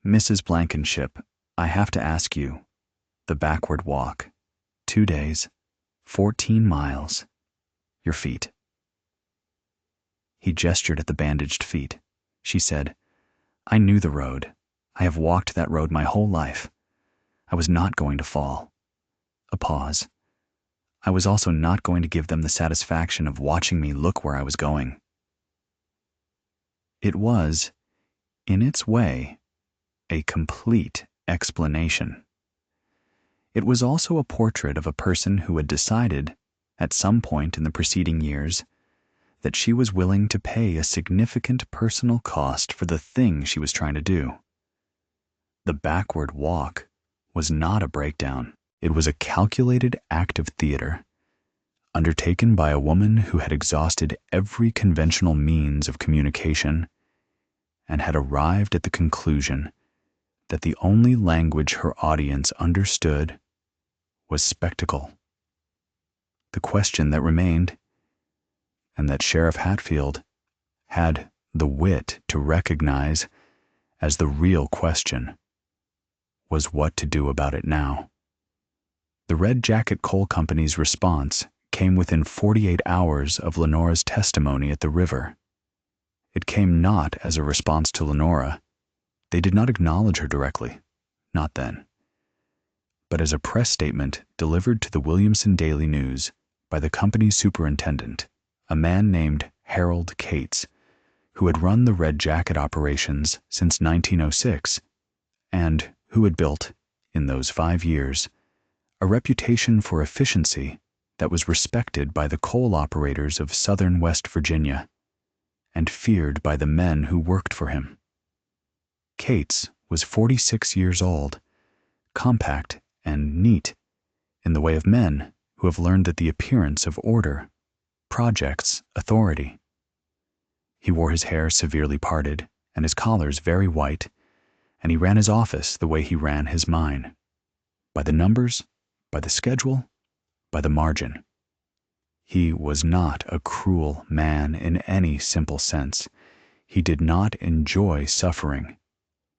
"Mrs. Blankenship, I have to ask you, the backward walk, 2 days, 14 miles, your feet. He gestured at the bandaged feet. She said, I knew the road. I have walked that road my whole life. I was not going to fall. A pause. I was also not going to give them the satisfaction of watching me look where I was going. It was, in its way, a complete explanation. It was also a portrait of a person who had decided, at some point in the preceding years, that she was willing to pay a significant personal cost for the thing she was trying to do. The backward walk was not a breakdown. It was a calculated act of theater, undertaken by a woman who had exhausted every conventional means of communication and had arrived at the conclusion that the only language her audience understood was spectacle. The question that remained, and that Sheriff Hatfield had the wit to recognize as the real question, was what to do about it now. The Red Jacket Coal Company's response came within 48 hours of Lenora's testimony at the river. It came not as a response to Lenora. They did not acknowledge her directly, not then, but as a press statement delivered to the Williamson Daily News by the company's superintendent, a man named Harold Cates, who had run the Red Jacket operations since 1906 and who had built, in those 5 years, a reputation for efficiency that was respected by the coal operators of southern West Virginia and feared by the men who worked for him. Cates was 46 years old, compact and neat, in the way of men who have learned that the appearance of order projects authority. He wore his hair severely parted and his collars very white, and he ran his office the way he ran his mine, by the numbers, by the schedule, by the margin. He was not a cruel man in any simple sense. He did not enjoy suffering,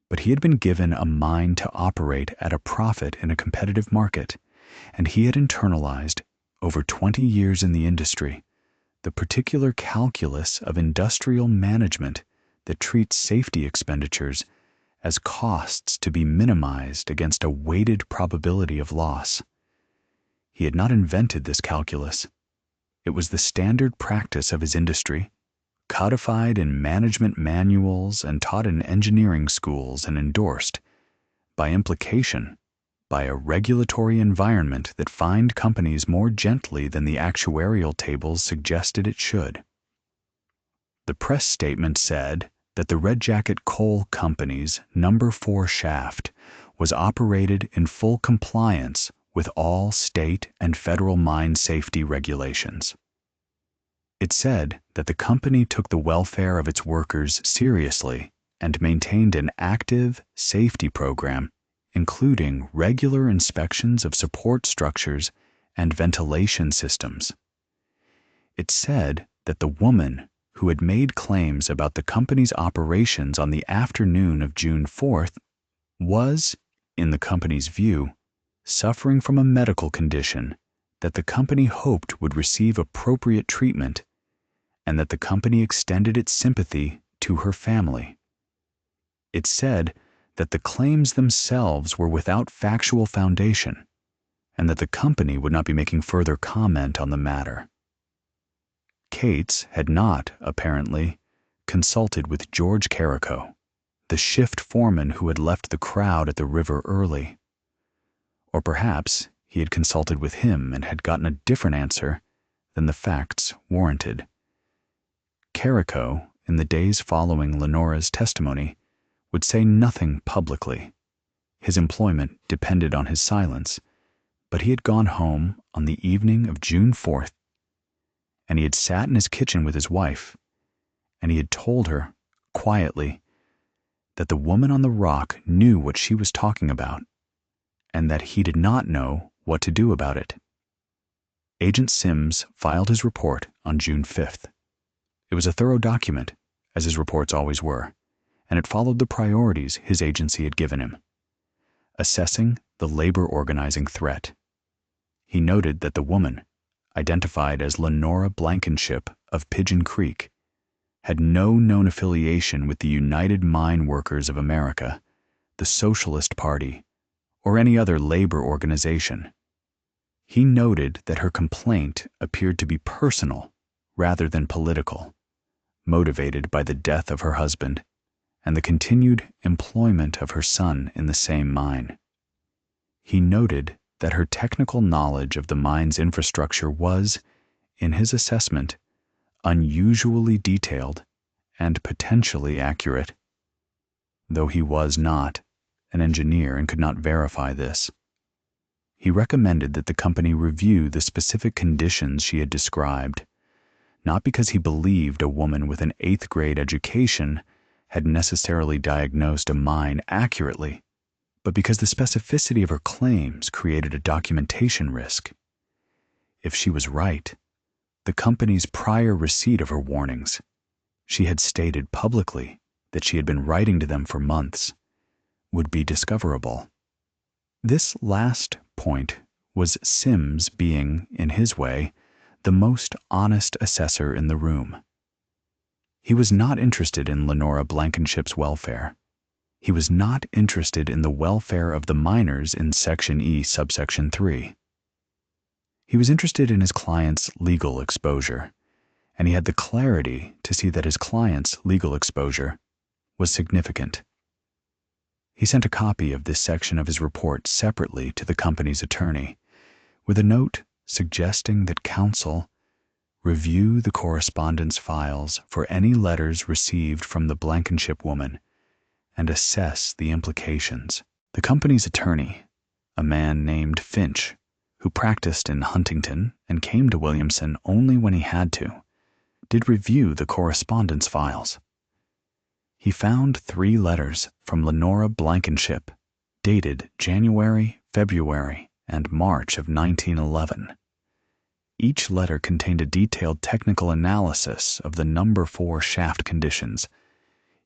but he had been given a mind to operate at a profit in a competitive market, and he had internalized, over 20 years in the industry, the particular calculus of industrial management that treats safety expenditures as costs to be minimized against a weighted probability of loss. He had not invented this calculus. It was the standard practice of his industry, codified in management manuals and taught in engineering schools and endorsed, by implication, by a regulatory environment that fined companies more gently than the actuarial tables suggested it should. The press statement said that the Red Jacket Coal Company's No. 4 shaft was operated in full compliance with all state and federal mine safety regulations. It said that the company took the welfare of its workers seriously and maintained an active safety program, including regular inspections of support structures and ventilation systems. It said that the woman who had made claims about the company's operations on the afternoon of June 4th was, in the company's view, suffering from a medical condition that the company hoped would receive appropriate treatment, and that the company extended its sympathy to her family. It said that the claims themselves were without factual foundation, and that the company would not be making further comment on the matter. Cates had not, apparently, consulted with George Carrico, the shift foreman who had left the crowd at the river early. Or perhaps he had consulted with him and had gotten a different answer than the facts warranted. Carrico, in the days following Lenora's testimony, would say nothing publicly. His employment depended on his silence, but he had gone home on the evening of June 4th, and he had sat in his kitchen with his wife, and he had told her, quietly, that the woman on the rock knew what she was talking about, and that he did not know what to do about it. Agent Sims filed his report on June 5th. It was a thorough document, as his reports always were, and it followed the priorities his agency had given him. assessing the labor organizing threat. He noted that the woman, identified as Lenora Blankenship of Pigeon Creek, had no known affiliation with the United Mine Workers of America, the Socialist Party, or any other labor organization. He noted that her complaint appeared to be personal rather than political, motivated by the death of her husband and the continued employment of her son in the same mine. He noted that her technical knowledge of the mine's infrastructure was, in his assessment, unusually detailed and potentially accurate, though he was not an engineer and could not verify this. He recommended that the company review the specific conditions she had described, not because he believed a woman with an 8th grade education had necessarily diagnosed a mine accurately, but because the specificity of her claims created a documentation risk. If she was right, the company's prior receipt of her warnings, she had stated publicly that she had been writing to them for months, would be discoverable. This last point was Sims being, in his way, the most honest assessor in the room. He was not interested in Lenora Blankenship's welfare. He was not interested in the welfare of the miners in Section E, subsection 3. He was interested in his client's legal exposure, and he had the clarity to see that his client's legal exposure was significant. He sent a copy of this section of his report separately to the company's attorney, with a note suggesting that counsel review the correspondence files for any letters received from the Blankenship woman and assess the implications. The company's attorney, a man named Finch, who practiced in Huntington and came to Williamson only when he had to, did review the correspondence files. He found 3 letters from Lenora Blankenship, dated January, February, and March of 1911. Each letter contained a detailed technical analysis of the number 4 shaft conditions.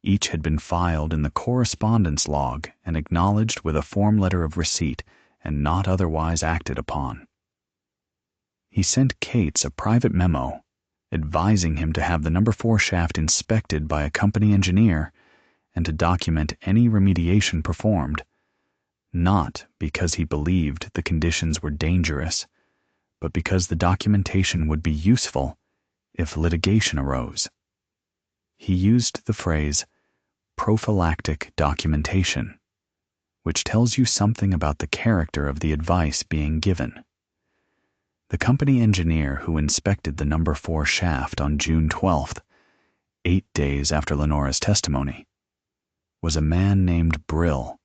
Each had been filed in the correspondence log and acknowledged with a form letter of receipt and not otherwise acted upon. He sent Cates a private memo advising him to have the number 4 shaft inspected by a company engineer and to document any remediation performed, not because he believed the conditions were dangerous, but because the documentation would be useful if litigation arose. He used the phrase prophylactic documentation, which tells you something about the character of the advice being given. The company engineer who inspected the number 4 shaft on June 12th, 8 days after Lenora's testimony, was a man named Brill,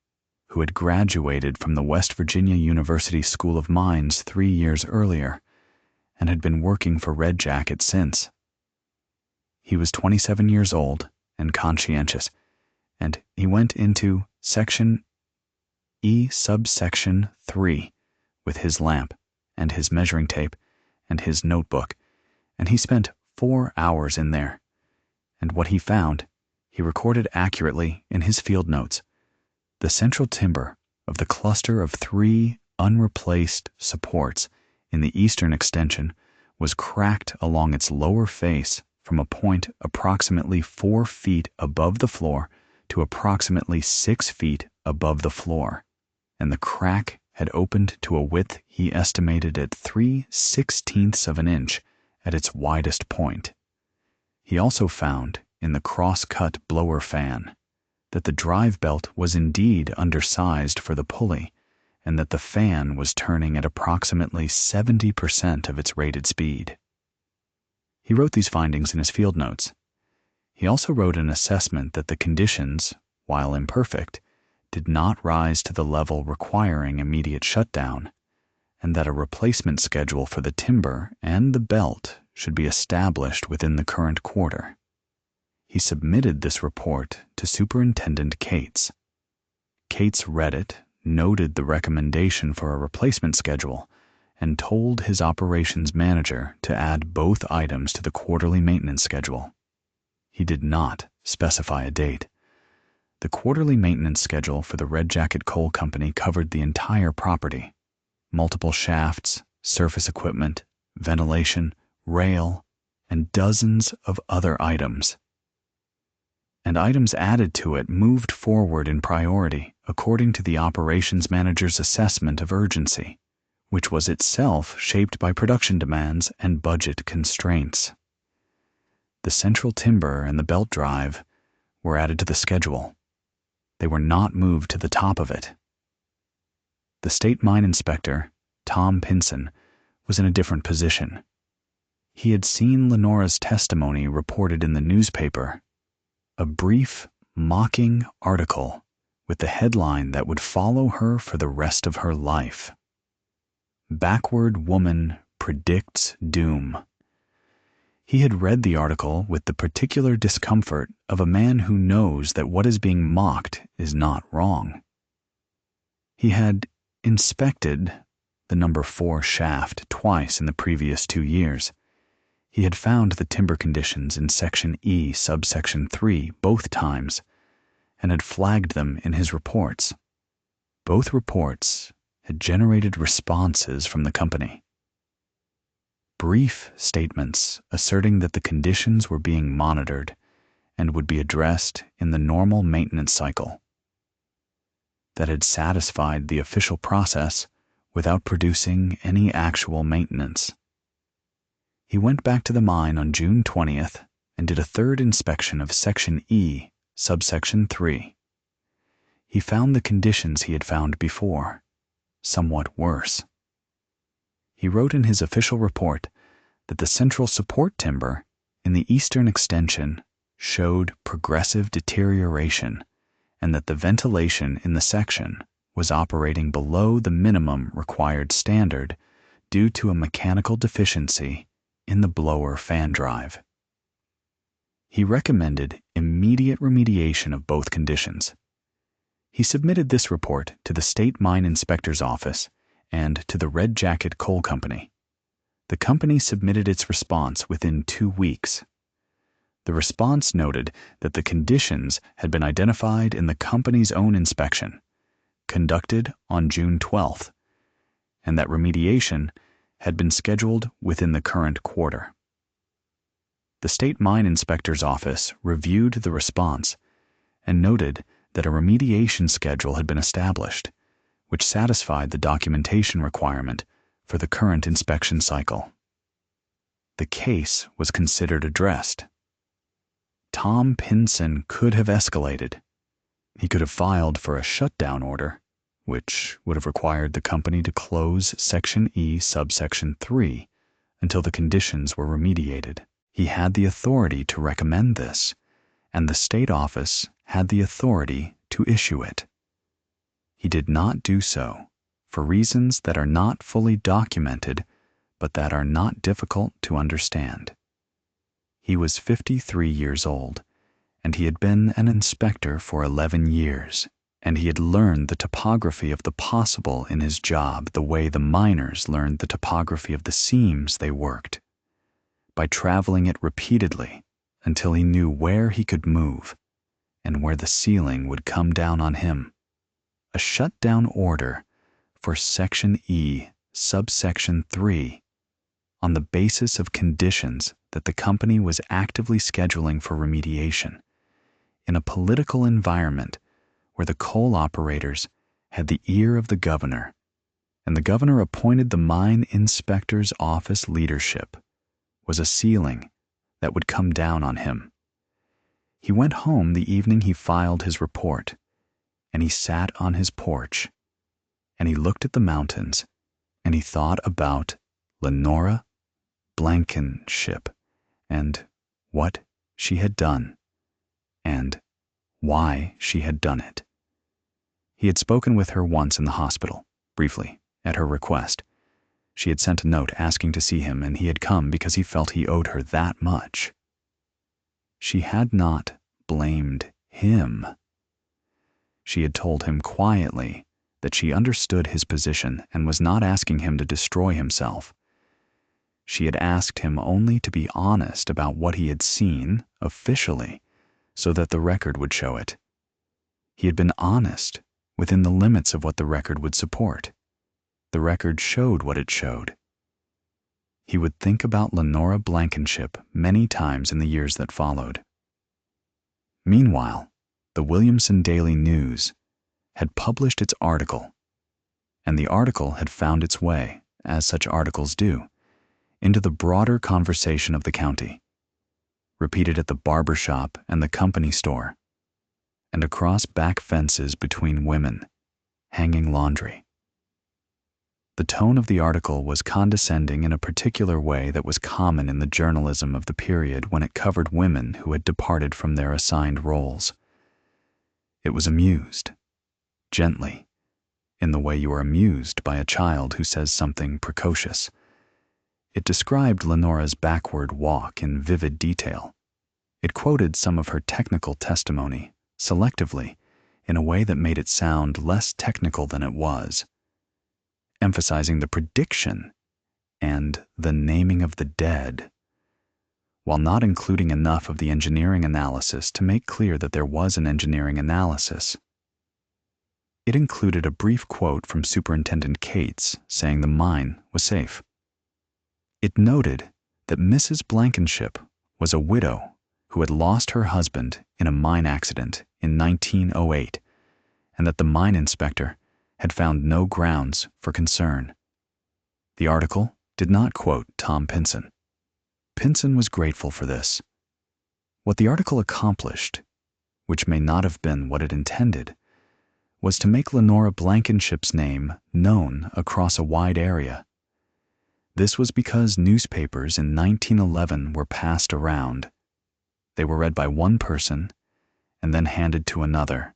who had graduated from the West Virginia University School of Mines 3 years earlier and had been working for Red Jacket since. He was 27 years old and conscientious, and he went into Section E subsection 3 with his lamp and his measuring tape and his notebook, and he spent 4 hours in there, and what he found he recorded accurately in his field notes. The central timber of the cluster of 3 unreplaced supports in the eastern extension was cracked along its lower face from a point approximately 4 feet above the floor to approximately 6 feet above the floor, and the crack had opened to a width he estimated at 3/16 of an inch at its widest point. He also found in the cross-cut blower fan that the drive belt was indeed undersized for the pulley, and that the fan was turning at approximately 70% of its rated speed. He wrote these findings in his field notes. He also wrote an assessment that the conditions, while imperfect, did not rise to the level requiring immediate shutdown, and that a replacement schedule for the timber and the belt should be established within the current quarter. He submitted this report to Superintendent Cates. Cates read it, noted the recommendation for a replacement schedule, and told his operations manager to add both items to the quarterly maintenance schedule. He did not specify a date. The quarterly maintenance schedule for the Red Jacket Coal Company covered the entire property: multiple shafts, surface equipment, ventilation, rail, and dozens of other items. And items added to it moved forward in priority according to the operations manager's assessment of urgency, which was itself shaped by production demands and budget constraints. The central timber and the belt drive were added to the schedule. They were not moved to the top of it. The state mine inspector, Tom Pinson, was in a different position. He had seen Lenora's testimony reported in the newspaper, a brief, mocking article with the headline that would follow her for the rest of her life. Backward Woman Predicts Doom. He had read the article with the particular discomfort of a man who knows that what is being mocked is not wrong. He had inspected the number 4 shaft twice in the previous 2 years. He had found the timber conditions in Section E, subsection 3 both times, and had flagged them in his reports. Both reports had generated responses from the company. Brief statements asserting that the conditions were being monitored and would be addressed in the normal maintenance cycle. That had satisfied the official process without producing any actual maintenance. He went back to the mine on June 20th and did a third inspection of Section E, subsection 3. He found the conditions he had found before, somewhat worse. He wrote in his official report that the central support timber in the eastern extension showed progressive deterioration and that the ventilation in the section was operating below the minimum required standard due to a mechanical deficiency in the blower fan drive. He recommended immediate remediation of both conditions. He submitted this report to the State Mine Inspector's Office and to the Red Jacket Coal Company. The company submitted its response within 2 weeks. The response noted that the conditions had been identified in the company's own inspection, conducted on June 12th, and that remediation had been scheduled within the current quarter. The State Mine Inspector's Office reviewed the response and noted that a remediation schedule had been established, which satisfied the documentation requirement for the current inspection cycle. The case was considered addressed. Tom Pinson could have escalated. He could have filed for a shutdown order, which would have required the company to close Section E, subsection 3, until the conditions were remediated. He had the authority to recommend this, and the state office had the authority to issue it. He did not do so, for reasons that are not fully documented, but that are not difficult to understand. He was 53 years old, and he had been an inspector for 11 years, and he had learned the topography of the possible in his job the way the miners learned the topography of the seams they worked, by traveling it repeatedly until he knew where he could move and where the ceiling would come down on him. A shutdown order for Section E, subsection 3, on the basis of conditions that the company was actively scheduling for remediation, in a political environment where the coal operators had the ear of the governor, and the governor appointed the mine inspector's office leadership, was a ceiling that would come down on him. He went home the evening he filed his report, and he sat on his porch, and he looked at the mountains, and he thought about Lenora Blankenship, and what she had done, and why she had done it. He had spoken with her once in the hospital, briefly, at her request. She had sent a note asking to see him, and he had come because he felt he owed her that much. She had not blamed him. She had told him quietly that she understood his position and was not asking him to destroy himself. She had asked him only to be honest about what he had seen, officially, so that the record would show it. He had been honest within the limits of what the record would support. The record showed what it showed. He would think about Lenora Blankenship many times in the years that followed. Meanwhile, the Williamson Daily News had published its article, and the article had found its way, as such articles do, into the broader conversation of the county, repeated at the barber shop and the company store, and across back fences between women, hanging laundry. The tone of the article was condescending in a particular way that was common in the journalism of the period when it covered women who had departed from their assigned roles. It was amused, gently, in the way you are amused by a child who says something precocious. It described Lenora's backward walk in vivid detail. It quoted some of her technical testimony, selectively, in a way that made it sound less technical than it was, emphasizing the prediction and the naming of the dead, while not including enough of the engineering analysis to make clear that there was an engineering analysis. It included a brief quote from Superintendent Cates saying the mine was safe. It noted that Mrs. Blankenship was a widow who had lost her husband in a mine accident in 1908, and that the mine inspector had found no grounds for concern. The article did not quote Tom Pinson. Pinson was grateful for this. What the article accomplished, which may not have been what it intended, was to make Lenora Blankenship's name known across a wide area. This was because newspapers in 1911 were passed around. They were read by one person and then handed to another,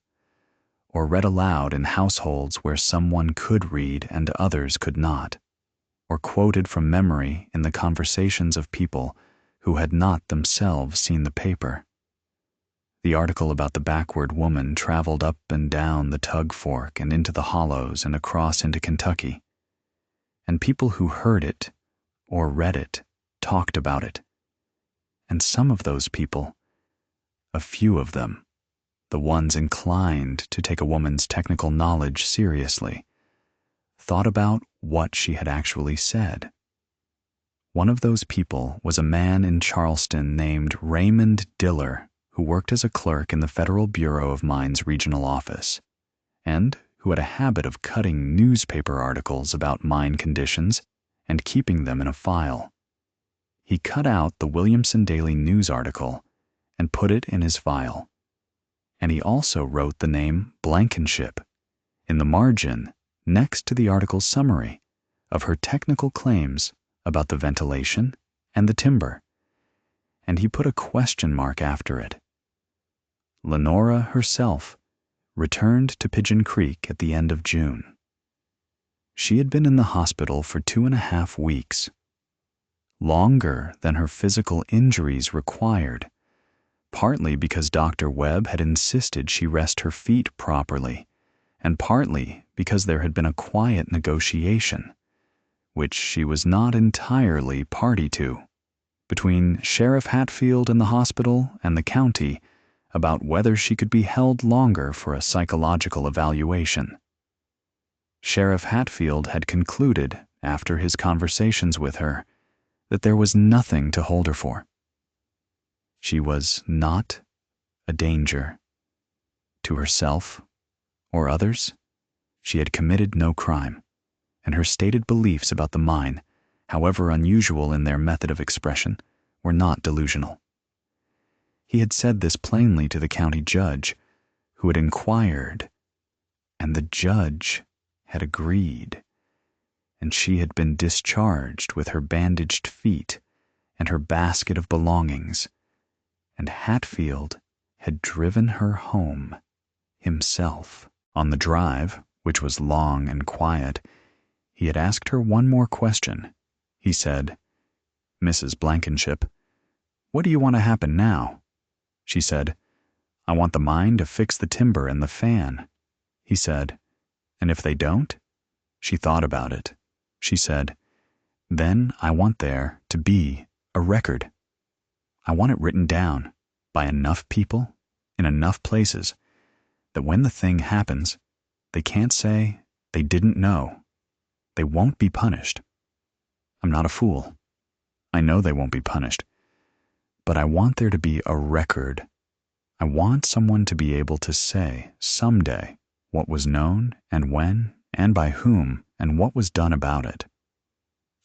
or read aloud in households where someone could read and others could not, or quoted from memory in the conversations of people who had not themselves seen the paper. The article about the backward woman traveled up and down the Tug Fork and into the hollows and across into Kentucky, and people who heard it or read it talked about it. And some of those people, a few of them, the ones inclined to take a woman's technical knowledge seriously, thought about what she had actually said. One of those people was a man in Charleston named Raymond Diller, who worked as a clerk in the Federal Bureau of Mines Regional Office, and who had a habit of cutting newspaper articles about mine conditions and keeping them in a file. He cut out the Williamson Daily News article and put it in his file. And he also wrote the name Blankenship in the margin next to the article's summary of her technical claims about the ventilation and the timber, and he put a question mark after it. Lenora herself returned to Pigeon Creek at the end of June. She had been in the hospital for 2.5 weeks, longer than her physical injuries required, partly because Dr. Webb had insisted she rest her feet properly, and partly because there had been a quiet negotiation, which she was not entirely party to, between Sheriff Hatfield and the hospital and the county about whether she could be held longer for a psychological evaluation. Sheriff Hatfield had concluded, after his conversations with her, that there was nothing to hold her for. She was not a danger to herself or others. She had committed no crime, and her stated beliefs about the mine, however unusual in their method of expression, were not delusional. He had said this plainly to the county judge, who had inquired, and the judge had agreed, and she had been discharged with her bandaged feet and her basket of belongings, and Hatfield had driven her home himself. On the drive, which was long and quiet, he had asked her one more question. He said, "Mrs. Blankenship, what do you want to happen now?" She said, "I want the mine to fix the timber and the fan." He said, "And if they don't?" She thought about it. She said, "Then I want there to be a record. I want it written down by enough people in enough places that when the thing happens, they can't say they didn't know. They won't be punished. I'm not a fool. I know they won't be punished. But I want there to be a record. I want someone to be able to say someday what was known and when and by whom and what was done about it.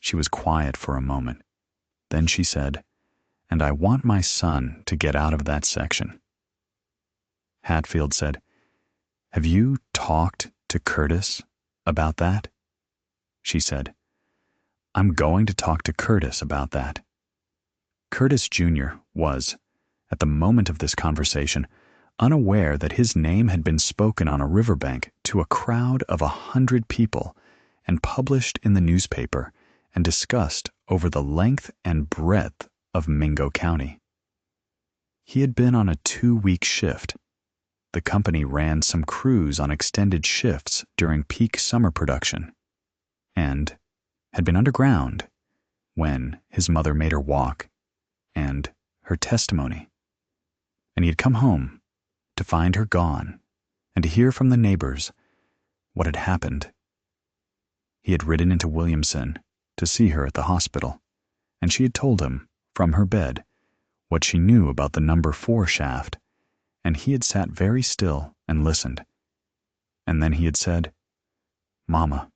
She was quiet for a moment. Then she said, "And I want my son to get out of that section." Hatfield said, "Have you talked to Curtis about that?" She said, "I'm going to talk to Curtis about that." Curtis Jr. was, at the moment of this conversation, unaware that his name had been spoken on a riverbank to a crowd of 100 people and published in the newspaper and discussed over the length and breadth of Mingo County. He had been on a 2-week shift. The company ran some crews on extended shifts during peak summer production, and had been underground when his mother made her walk and her testimony. And he had come home to find her gone and to hear from the neighbors what had happened. He had ridden into Williamson to see her at the hospital, and she had told him, from her bed, what she knew about the number 4 shaft, and he had sat very still and listened. And then he had said, "Mama,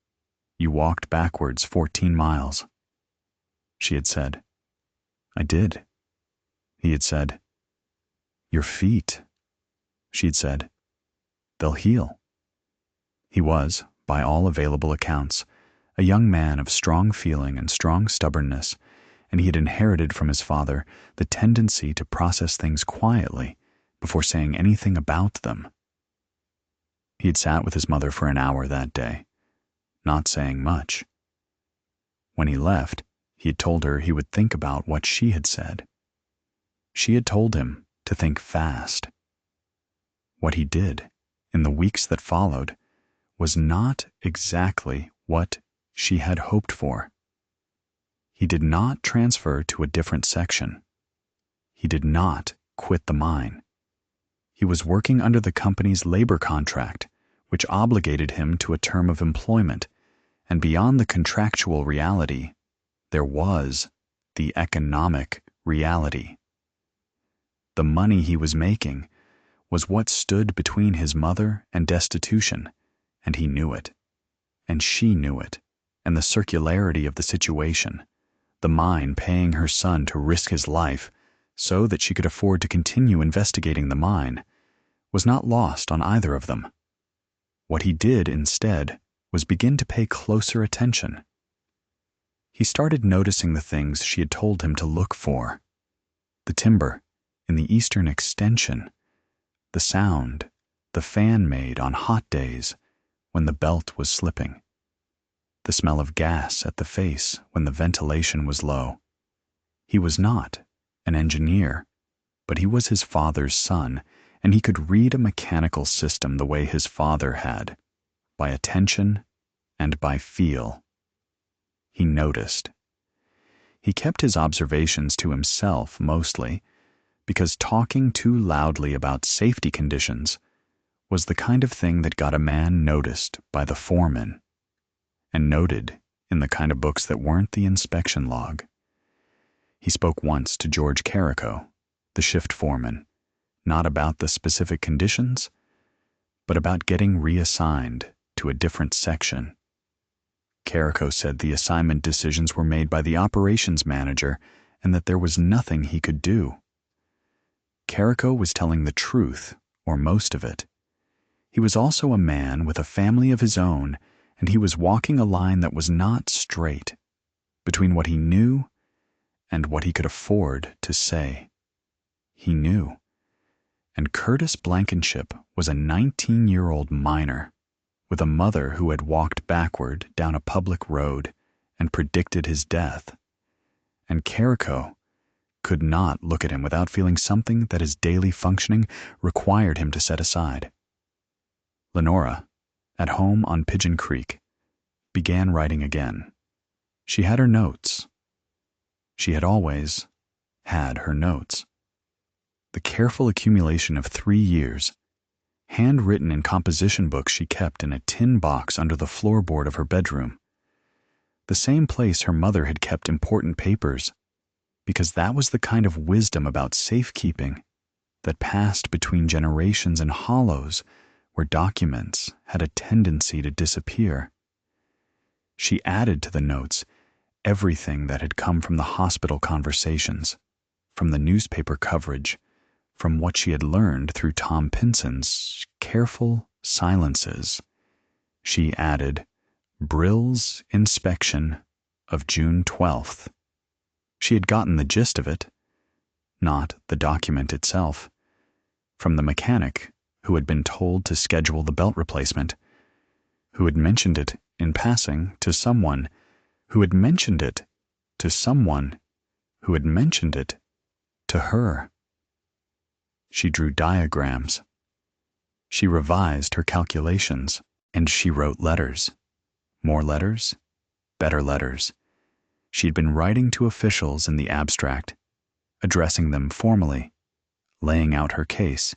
you walked backwards 14 miles. She had said, "I did." He had said, "Your feet," she had said, "they'll heal." He was, by all available accounts, a young man of strong feeling and strong stubbornness, and he had inherited from his father the tendency to process things quietly before saying anything about them. He had sat with his mother for an hour that day, not saying much. When he left, he had told her he would think about what she had said. She had told him to think fast. What he did, in the weeks that followed, was not exactly what she had hoped for. He did not transfer to a different section. He did not quit the mine. He was working under the company's labor contract, which obligated him to a term of employment, and beyond the contractual reality, there was the economic reality. The money he was making was what stood between his mother and destitution, and he knew it, and she knew it, and the circularity of the situation, the mine paying her son to risk his life so that she could afford to continue investigating the mine, was not lost on either of them. What he did instead was begin to pay closer attention. He started noticing the things she had told him to look for: the timber in the eastern extension, the sound the fan made on hot days when the belt was slipping, the smell of gas at the face when the ventilation was low. He was not an engineer, but he was his father's son, and he could read a mechanical system the way his father had, by attention and by feel. He noticed. He kept his observations to himself mostly, because talking too loudly about safety conditions was the kind of thing that got a man noticed by the foreman, and noted in the kind of books that weren't the inspection log. He spoke once to George Carrico, the shift foreman, not about the specific conditions, but about getting reassigned to a different section. Carrico said the assignment decisions were made by the operations manager and that there was nothing he could do. Carrico was telling the truth, or most of it. He was also a man with a family of his own, and he was walking a line that was not straight between what he knew and what he could afford to say. He knew. And Curtis Blankenship was a 19-year-old miner with a mother who had walked backward down a public road and predicted his death. And Carrico could not look at him without feeling something that his daily functioning required him to set aside. Lenora, at home on Pigeon Creek, began writing again. She had her notes. She had always had her notes. The careful accumulation of 3 years, handwritten in composition books she kept in a tin box under the floorboard of her bedroom, the same place her mother had kept important papers, because that was the kind of wisdom about safekeeping that passed between generations in hollows where documents had a tendency to disappear. She added to the notes everything that had come from the hospital conversations, from the newspaper coverage, from what she had learned through Tom Pinson's careful silences. She added Brill's inspection of June 12th. She had gotten the gist of it, not the document itself, from the mechanic who had been told to schedule the belt replacement, who had mentioned it in passing to someone, who had mentioned it to someone, who had mentioned it to her. She drew diagrams. She revised her calculations, and she wrote letters. More letters, better letters. She had been writing to officials in the abstract, addressing them formally, laying out her case,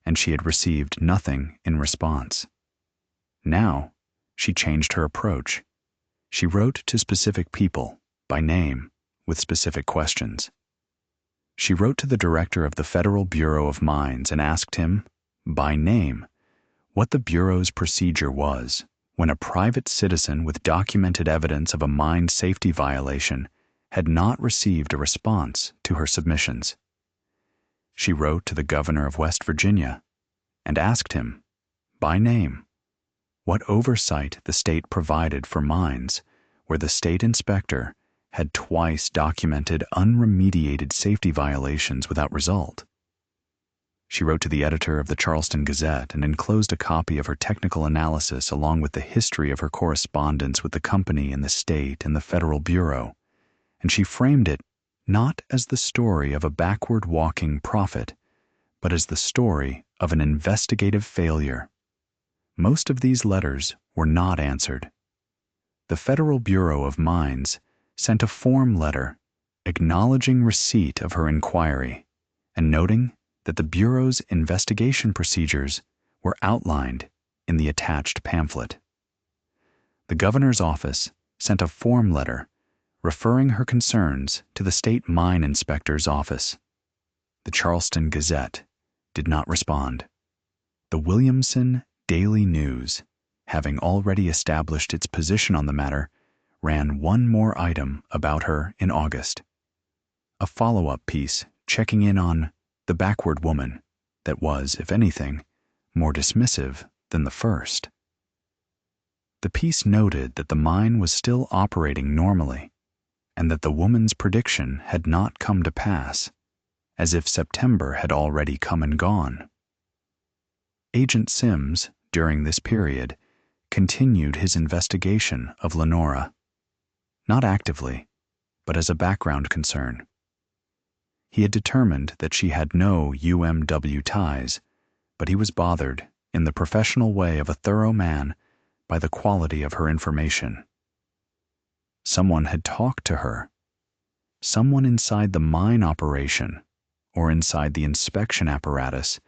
and she had received nothing in response. Now, she changed her approach. She wrote to specific people, by name, with specific questions. She wrote to the director of the Federal Bureau of Mines and asked him, by name, what the Bureau's procedure was when a private citizen with documented evidence of a mine safety violation had not received a response to her submissions. She wrote to the governor of West Virginia and asked him, by name, what oversight the state provided for mines where the state inspector had twice documented unremediated safety violations without result. She wrote to the editor of the Charleston Gazette and enclosed a copy of her technical analysis along with the history of her correspondence with the company and the state and the Federal Bureau, and she framed it not as the story of a backward-walking prophet, but as the story of an investigative failure. Most of these letters were not answered. The Federal Bureau of Mines sent a form letter acknowledging receipt of her inquiry and noting that the Bureau's investigation procedures were outlined in the attached pamphlet. The governor's office sent a form letter referring her concerns to the state mine inspector's office. The Charleston Gazette did not respond. The Williamson Daily News, having already established its position on the matter, ran one more item about her in August. A follow-up piece checking in on the backward woman that was, if anything, more dismissive than the first. The piece noted that the mine was still operating normally and that the woman's prediction had not come to pass, as if September had already come and gone. Agent Sims, during this period, continued his investigation of Lenora, not actively, but as a background concern. He had determined that she had no UMW ties, but he was bothered, in the professional way of a thorough man, by the quality of her information. Someone had talked to her. Someone inside the mine operation, or inside the inspection apparatus,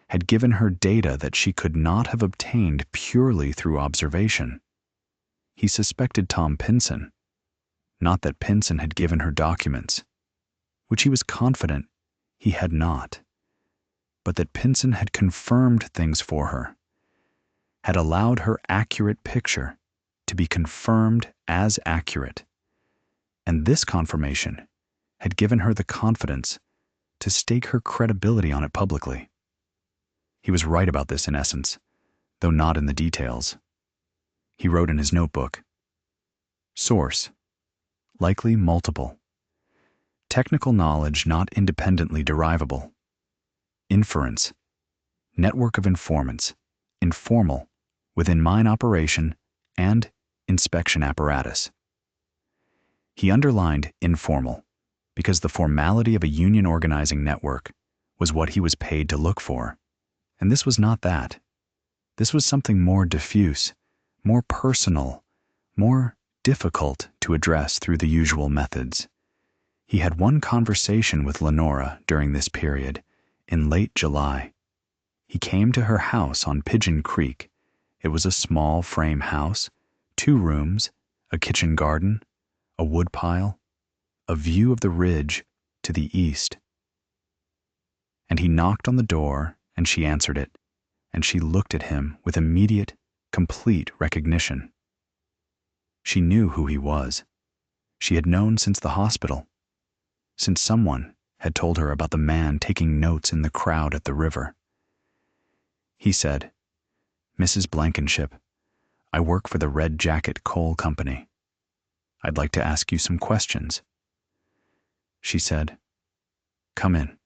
had given her data that she could not have obtained purely through observation. He suspected Tom Pinson, not that Pinson had given her documents, which he was confident he had not, but that Pinson had confirmed things for her, had allowed her accurate picture to be confirmed as accurate, and this confirmation had given her the confidence to stake her credibility on it publicly. He was right about this in essence, though not in the details. He wrote in his notebook, source, likely multiple. Technical knowledge not independently derivable. Inference, network of informants, informal, within mine operation and inspection apparatus. He underlined informal because the formality of a union organizing network was what he was paid to look for, and this was not that. This was something more diffuse, more personal, more difficult to address through the usual methods. He had one conversation with Lenora during this period, in late July. He came to her house on Pigeon Creek. It was a small frame house, 2 rooms, a kitchen garden, a woodpile, a view of the ridge to the east. And he knocked on the door, and she answered it, and she looked at him with immediate, complete recognition. She knew who he was. She had known since the hospital, since someone had told her about the man taking notes in the crowd at the river. He said, "Mrs. Blankenship, I work for the Red Jacket Coal Company. I'd like to ask you some questions." She said, "Come in."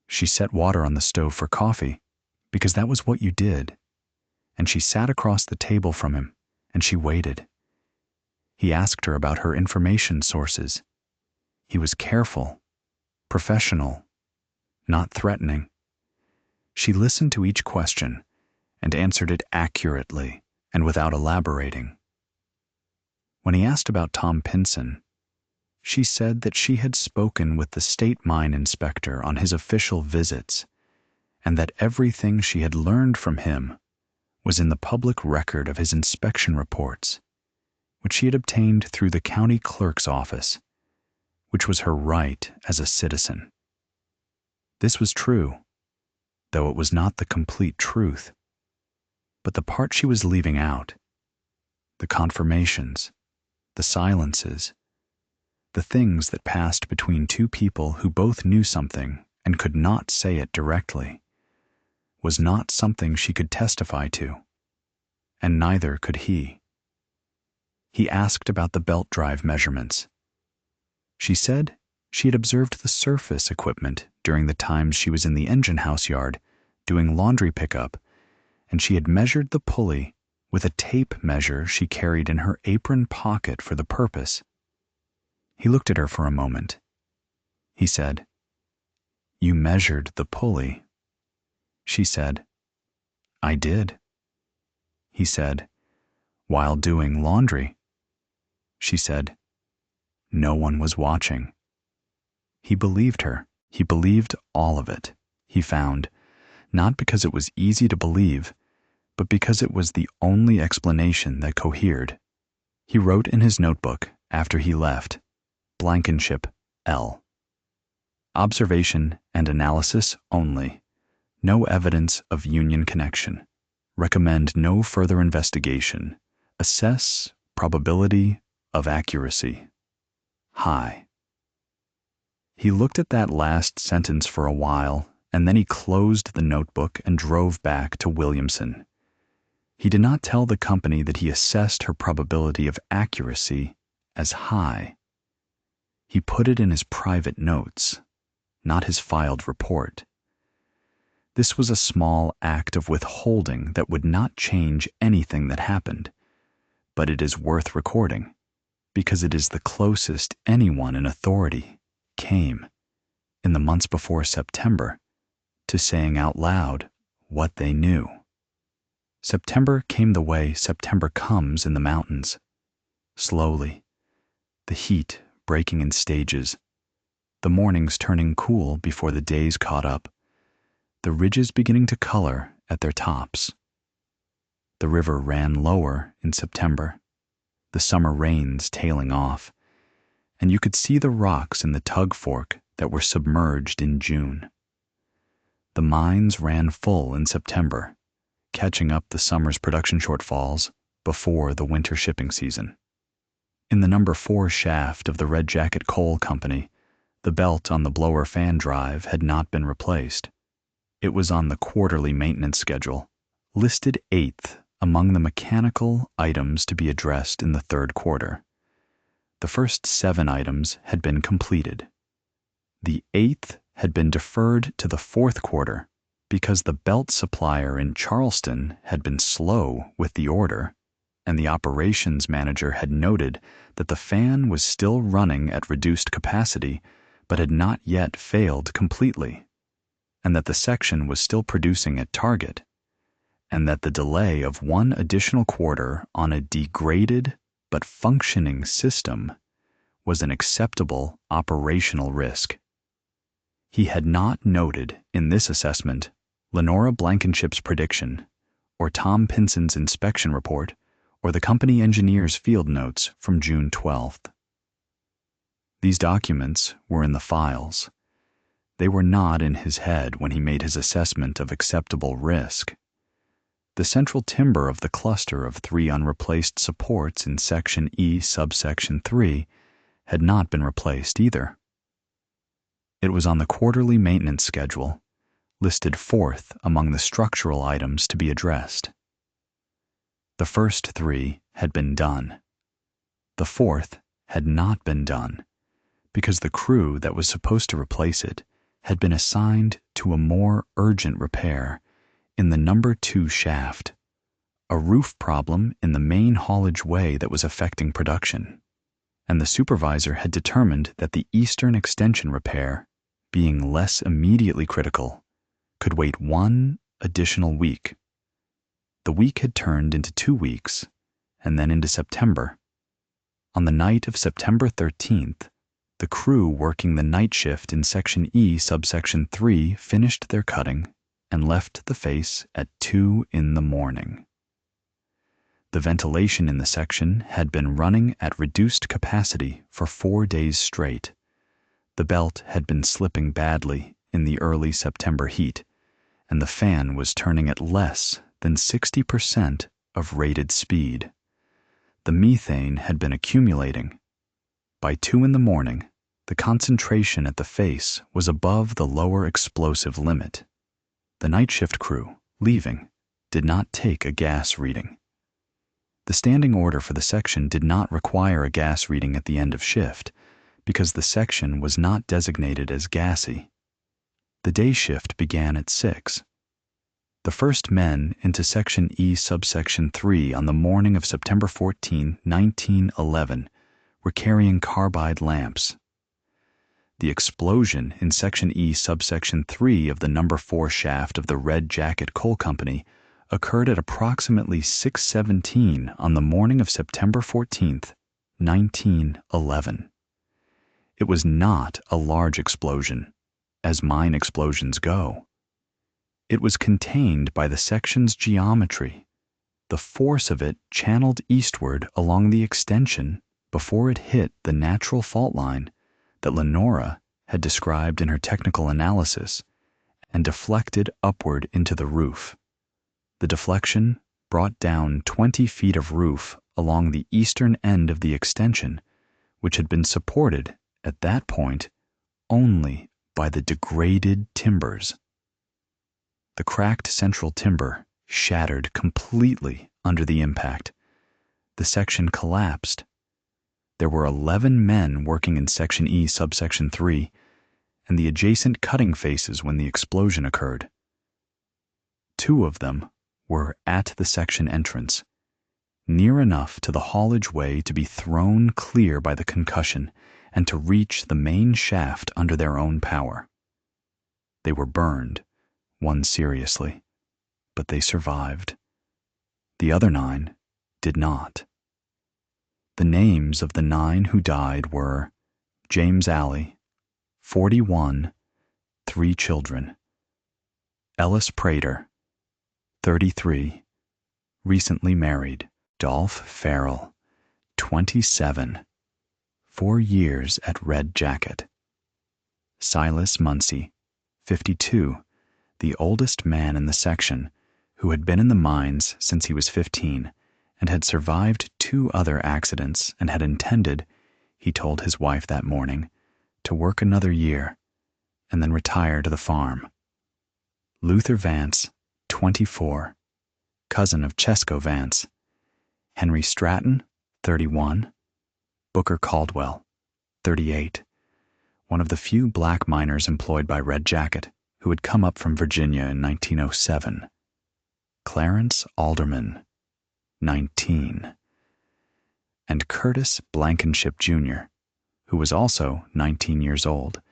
She set water on the stove for coffee, because that was what you did, and she sat across the table from him, and she waited. He asked her about her information sources. He was careful, professional, not threatening. She listened to each question and answered it accurately and without elaborating. When he asked about Tom Pinson, she said that she had spoken with the state mine inspector on his official visits, and that everything she had learned from him was in the public record of his inspection reports, which she had obtained through the county clerk's office, which was her right as a citizen. This was true, though it was not the complete truth. But the part she was leaving out, the confirmations, the silences, the things that passed between 2 people who both knew something and could not say it directly, was not something she could testify to, and neither could he. He asked about the belt drive measurements. She said she had observed the surface equipment during the times she was in the engine house yard doing laundry pickup, and she had measured the pulley with a tape measure she carried in her apron pocket for the purpose. He looked at her for a moment. He said, "You measured the pulley." She said, "I did." He said, "While doing laundry?" She said, "No one was watching." He believed her. He believed all of it, he found, not because it was easy to believe, but because it was the only explanation that cohered. He wrote in his notebook after he left, Blankenship, L. Observation and analysis only. No evidence of union connection. Recommend no further investigation. Assess probability of accuracy. High. He looked at that last sentence for a while, and then he closed the notebook and drove back to Williamson. He did not tell the company that he assessed her probability of accuracy as high. He put it in his private notes, not his filed report. This was a small act of withholding that would not change anything that happened, but it is worth recording, because it is the closest anyone in authority came, in the months before September, to saying out loud what they knew. September came the way September comes in the mountains, slowly, the heat breaking in stages, the mornings turning cool before the days caught up, the ridges beginning to color at their tops. The river ran lower in September, the summer rains tailing off, and you could see the rocks in the Tug Fork that were submerged in June. The mines ran full in September, catching up the summer's production shortfalls before the winter shipping season. In the number 4 shaft of the Red Jacket Coal Company, the belt on the blower fan drive had not been replaced. It was on the quarterly maintenance schedule, listed 8th among the mechanical items to be addressed in the 3rd quarter. The first 7 items had been completed. The 8th had been deferred to the 4th quarter because the belt supplier in Charleston had been slow with the order, and the operations manager had noted that the fan was still running at reduced capacity but had not yet failed completely, and that the section was still producing at target, and that the delay of 1 additional quarter on a degraded but functioning system was an acceptable operational risk. He had not noted in this assessment Lenora Blankenship's prediction, or Tom Pinson's inspection report, or the company engineer's field notes from June 12th. These documents were in the files. They were not in his head when he made his assessment of acceptable risk. The central timber of the cluster of 3 unreplaced supports in Section E subsection 3 had not been replaced either. It was on the quarterly maintenance schedule, listed 4th among the structural items to be addressed. The first 3 had been done. The 4th had not been done because the crew that was supposed to replace it had been assigned to a more urgent repair in the number 2 shaft, a roof problem in the main haulage way that was affecting production, and the supervisor had determined that the eastern extension repair, being less immediately critical, could wait 1 additional week. The week had turned into 2 weeks, and then into September. On the night of September 13th, the crew working the night shift in Section E subsection 3 finished their cutting and left the face at 2 in the morning. The ventilation in the section had been running at reduced capacity for 4 days straight. The belt had been slipping badly in the early September heat, and the fan was turning at less than 60% of rated speed. The methane had been accumulating. By 2 in the morning, the concentration at the face was above the lower explosive limit. The night shift crew, leaving, did not take a gas reading. The standing order for the section did not require a gas reading at the end of shift because the section was not designated as gassy. The day shift began at 6. The first men into Section E subsection 3 on the morning of September 14, 1911, were carrying carbide lamps. The explosion in Section E subsection 3 of the number 4 shaft of the Red Jacket Coal Company occurred at approximately 6:17 on the morning of September 14, 1911. It was not a large explosion, as mine explosions go. It was contained by the section's geometry. The force of it channeled eastward along the extension before it hit the natural fault line that Lenora had described in her technical analysis and deflected upward into the roof. The deflection brought down 20 feet of roof along the eastern end of the extension, which had been supported at that point only by the degraded timbers. The cracked central timber shattered completely under the impact. The section collapsed. There were 11 men working in Section E subsection 3 and the adjacent cutting faces when the explosion occurred. 2 of them were at the section entrance, near enough to the haulage way to be thrown clear by the concussion and to reach the main shaft under their own power. They were burned, one seriously, but they survived. The other 9 did not. The names of the 9 who died were James Alley, 41, 3 children; Ellis Prater, 33, recently married; Dolph Farrell, 27, 4 years at Red Jacket; Silas Muncy, 52, the oldest man in the section, who had been in the mines since he was 15 and had survived 2 other accidents and had intended, he told his wife that morning, to work another year and then retire to the farm. Luther Vance, 24, cousin of Chesco Vance; Henry Stratton, 31; Booker Caldwell, 38, one of the few black miners employed by Red Jacket who had come up from Virginia in 1907; Clarence Alderman, 19, and Curtis Blankenship, Jr., who was also 19 years old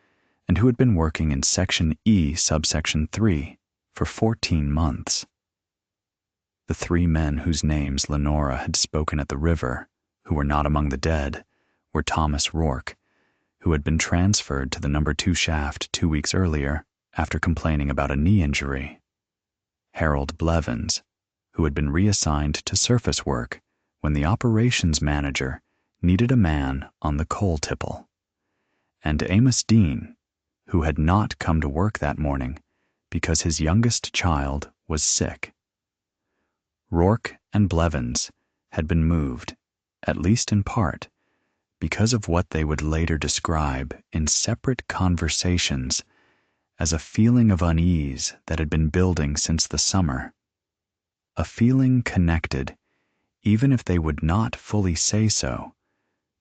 and who had been working in Section E subsection 3 for 14 months. The 3 men whose names Lenora had spoken at the river, who were not among the dead, were Thomas Rourke, who had been transferred to the number 2 shaft 2 weeks earlier after complaining about a knee injury, Harold Blevins, who had been reassigned to surface work when the operations manager needed a man on the coal tipple, and Amos Dean, who had not come to work that morning because his youngest child was sick. Rourke and Blevins had been moved, at least in part, because of what they would later describe in separate conversations as a feeling of unease that had been building since the summer, a feeling connected, even if they would not fully say so,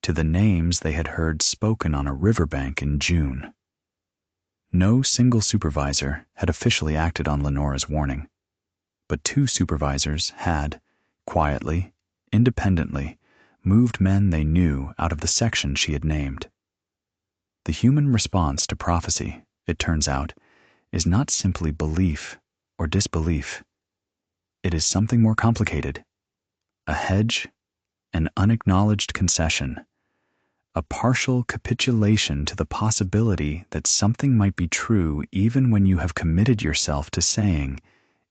to the names they had heard spoken on a riverbank in June. No single supervisor had officially acted on Lenora's warning, but two supervisors had, quietly, independently, moved men they knew out of the section she had named. The human response to prophecy, it turns out, is not simply belief or disbelief. It is something more complicated. A hedge, an unacknowledged concession, a partial capitulation to the possibility that something might be true even when you have committed yourself to saying,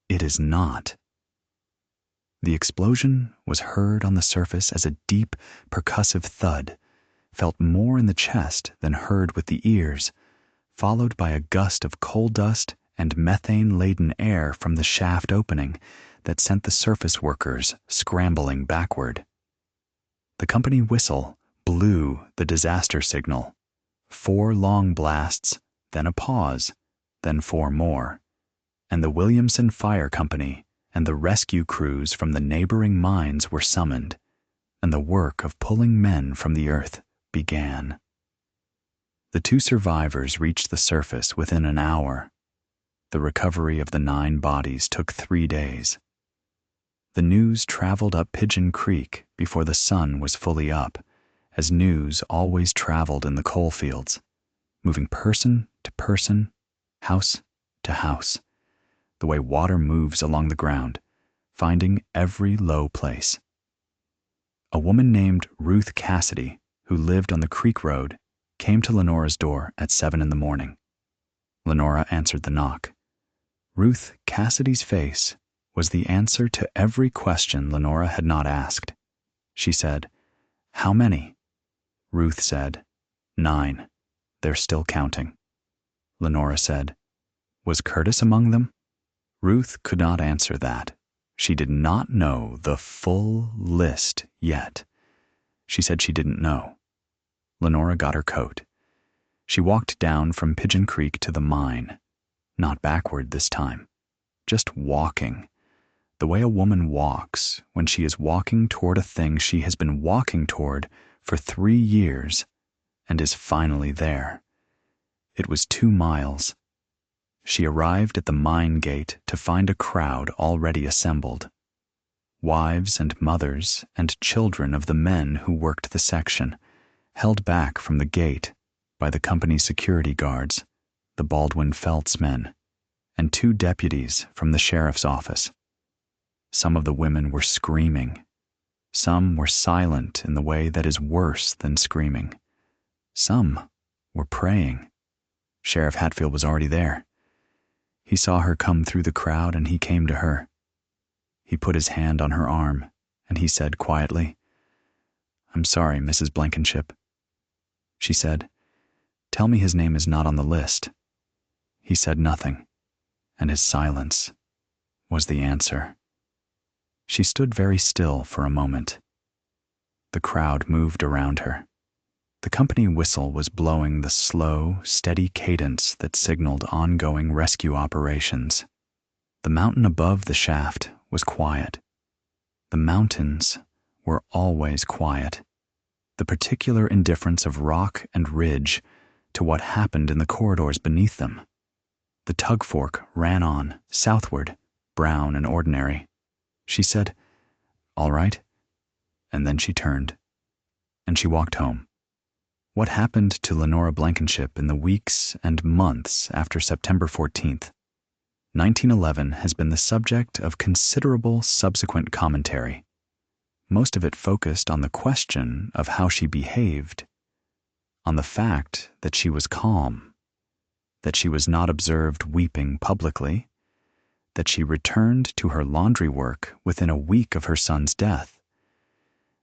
it is not. The explosion was heard on the surface as a deep, percussive thud, felt more in the chest than heard with the ears, followed by a gust of coal dust and methane-laden air from the shaft opening that sent the surface workers scrambling backward. The company whistle blew the disaster signal. 4 long blasts, then a pause, then 4 more, and the Williamson Fire Company and the rescue crews from the neighboring mines were summoned, and the work of pulling men from the earth began. The 2 survivors reached the surface within an hour. The recovery of the 9 bodies took 3 days. The news traveled up Pigeon Creek before the sun was fully up, as news always traveled in the coal fields, moving person to person, house to house, the way water moves along the ground, finding every low place. A woman named Ruth Cassidy, who lived on the creek road, came to Lenora's door at 7 a.m. Lenora answered the knock. Ruth Cassidy's face was the answer to every question Lenora had not asked. She said, "How many?" Ruth said, 9. They're still counting. Lenora said, "Was Curtis among them?" Ruth could not answer that. She did not know the full list yet. She said she didn't know. Lenora got her coat. She walked down from Pigeon Creek to the mine. Not backward this time. Just walking. The way a woman walks when she is walking toward a thing she has been walking toward for 3 years and is finally there. It was 2 miles. She arrived at the mine gate to find a crowd already assembled. Wives and mothers and children of the men who worked the section, held back from the gate by the company's security guards, the Baldwin Felts men, and 2 deputies from the sheriff's office. Some of the women were screaming. Some were silent in the way that is worse than screaming. Some were praying. Sheriff Hatfield was already there. He saw her come through the crowd and he came to her. He put his hand on her arm and he said quietly, "I'm sorry, Mrs. Blankenship." She said, "Tell me his name is not on the list." He said nothing, and his silence was the answer. She stood very still for a moment. The crowd moved around her. The company whistle was blowing the slow, steady cadence that signaled ongoing rescue operations. The mountain above the shaft was quiet. The mountains were always quiet. The particular indifference of rock and ridge to what happened in the corridors beneath them. The tug fork ran on, southward, brown and ordinary. She said, "All right," and then she turned, and she walked home. What happened to Lenora Blankenship in the weeks and months after September 14th, 1911 has been the subject of considerable subsequent commentary, most of it focused on the question of how she behaved, on the fact that she was calm, that she was not observed weeping publicly, that she returned to her laundry work within a week of her son's death,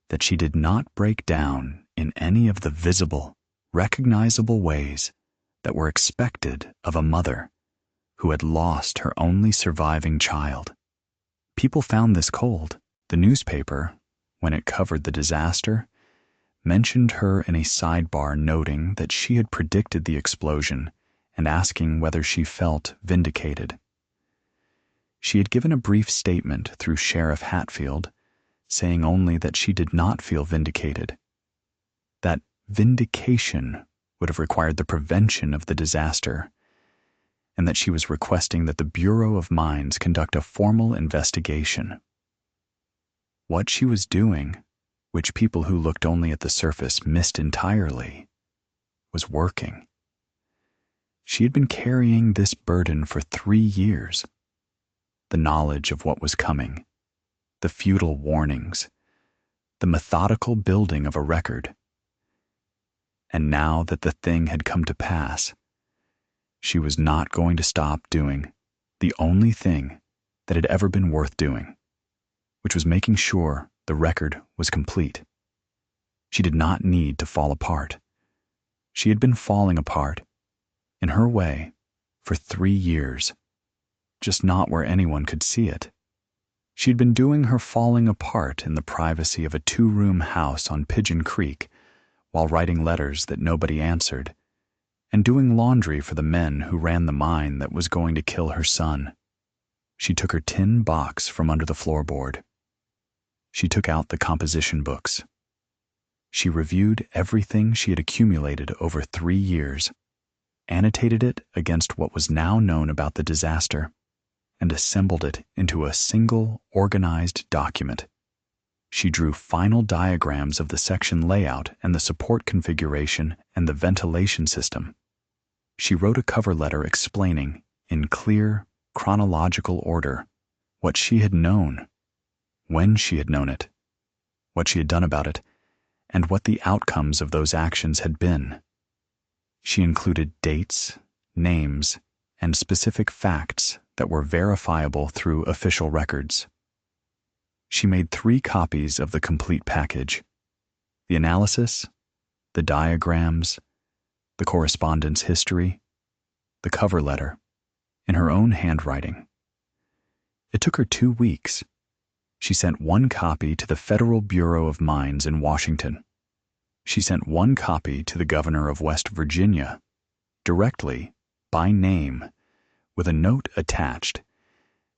that she did not break down in any of the visible, recognizable ways that were expected of a mother who had lost her only surviving child. People found this cold. The newspaper, when it covered the disaster, mentioned her in a sidebar, noting that she had predicted the explosion and asking whether she felt vindicated. She had given a brief statement through Sheriff Hatfield, saying only that she did not feel vindicated. That vindication would have required the prevention of the disaster, and that she was requesting that the Bureau of Mines conduct a formal investigation. What she was doing, which people who looked only at the surface missed entirely, was working. She had been carrying this burden for 3 years. The knowledge of what was coming, the futile warnings, the methodical building of a record. And now that the thing had come to pass, she was not going to stop doing the only thing that had ever been worth doing, which was making sure the record was complete. She did not need to fall apart. She had been falling apart, in her way, for 3 years, just not where anyone could see it. She'd been doing her falling apart in the privacy of a 2-room house on Pigeon Creek, while writing letters that nobody answered, and doing laundry for the men who ran the mine that was going to kill her son. She took her tin box from under the floorboard. She took out the composition books. She reviewed everything she had accumulated over 3 years, annotated it against what was now known about the disaster, and assembled it into a single organized document. She drew final diagrams of the section layout and the support configuration and the ventilation system. She wrote a cover letter explaining, in clear, chronological order, what she had known, when she had known it, what she had done about it, and what the outcomes of those actions had been. She included dates, names, and specific facts that were verifiable through official records. She made 3 copies of the complete package: the analysis, the diagrams, the correspondence history, the cover letter, in her own handwriting. It took her 2 weeks. She sent 1 copy to the Federal Bureau of Mines in Washington. She sent 1 copy to the governor of West Virginia, directly, by name, with a note attached,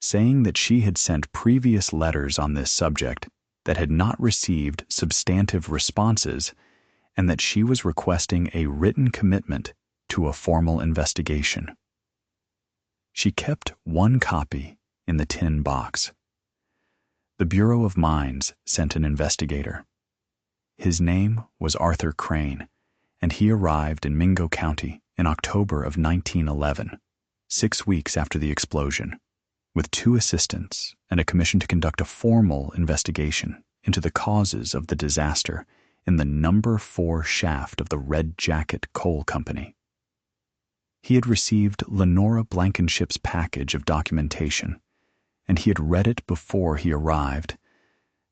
saying that she had sent previous letters on this subject that had not received substantive responses, and that she was requesting a written commitment to a formal investigation. She kept 1 copy in the tin box. The Bureau of Mines sent an investigator. His name was Arthur Crane, and he arrived in Mingo County in October of 1911, 6 weeks after the explosion, with 2 assistants and a commission to conduct a formal investigation into the causes of the disaster in the number 4 shaft of the Red Jacket Coal Company. He had received Lenora Blankenship's package of documentation, and he had read it before he arrived,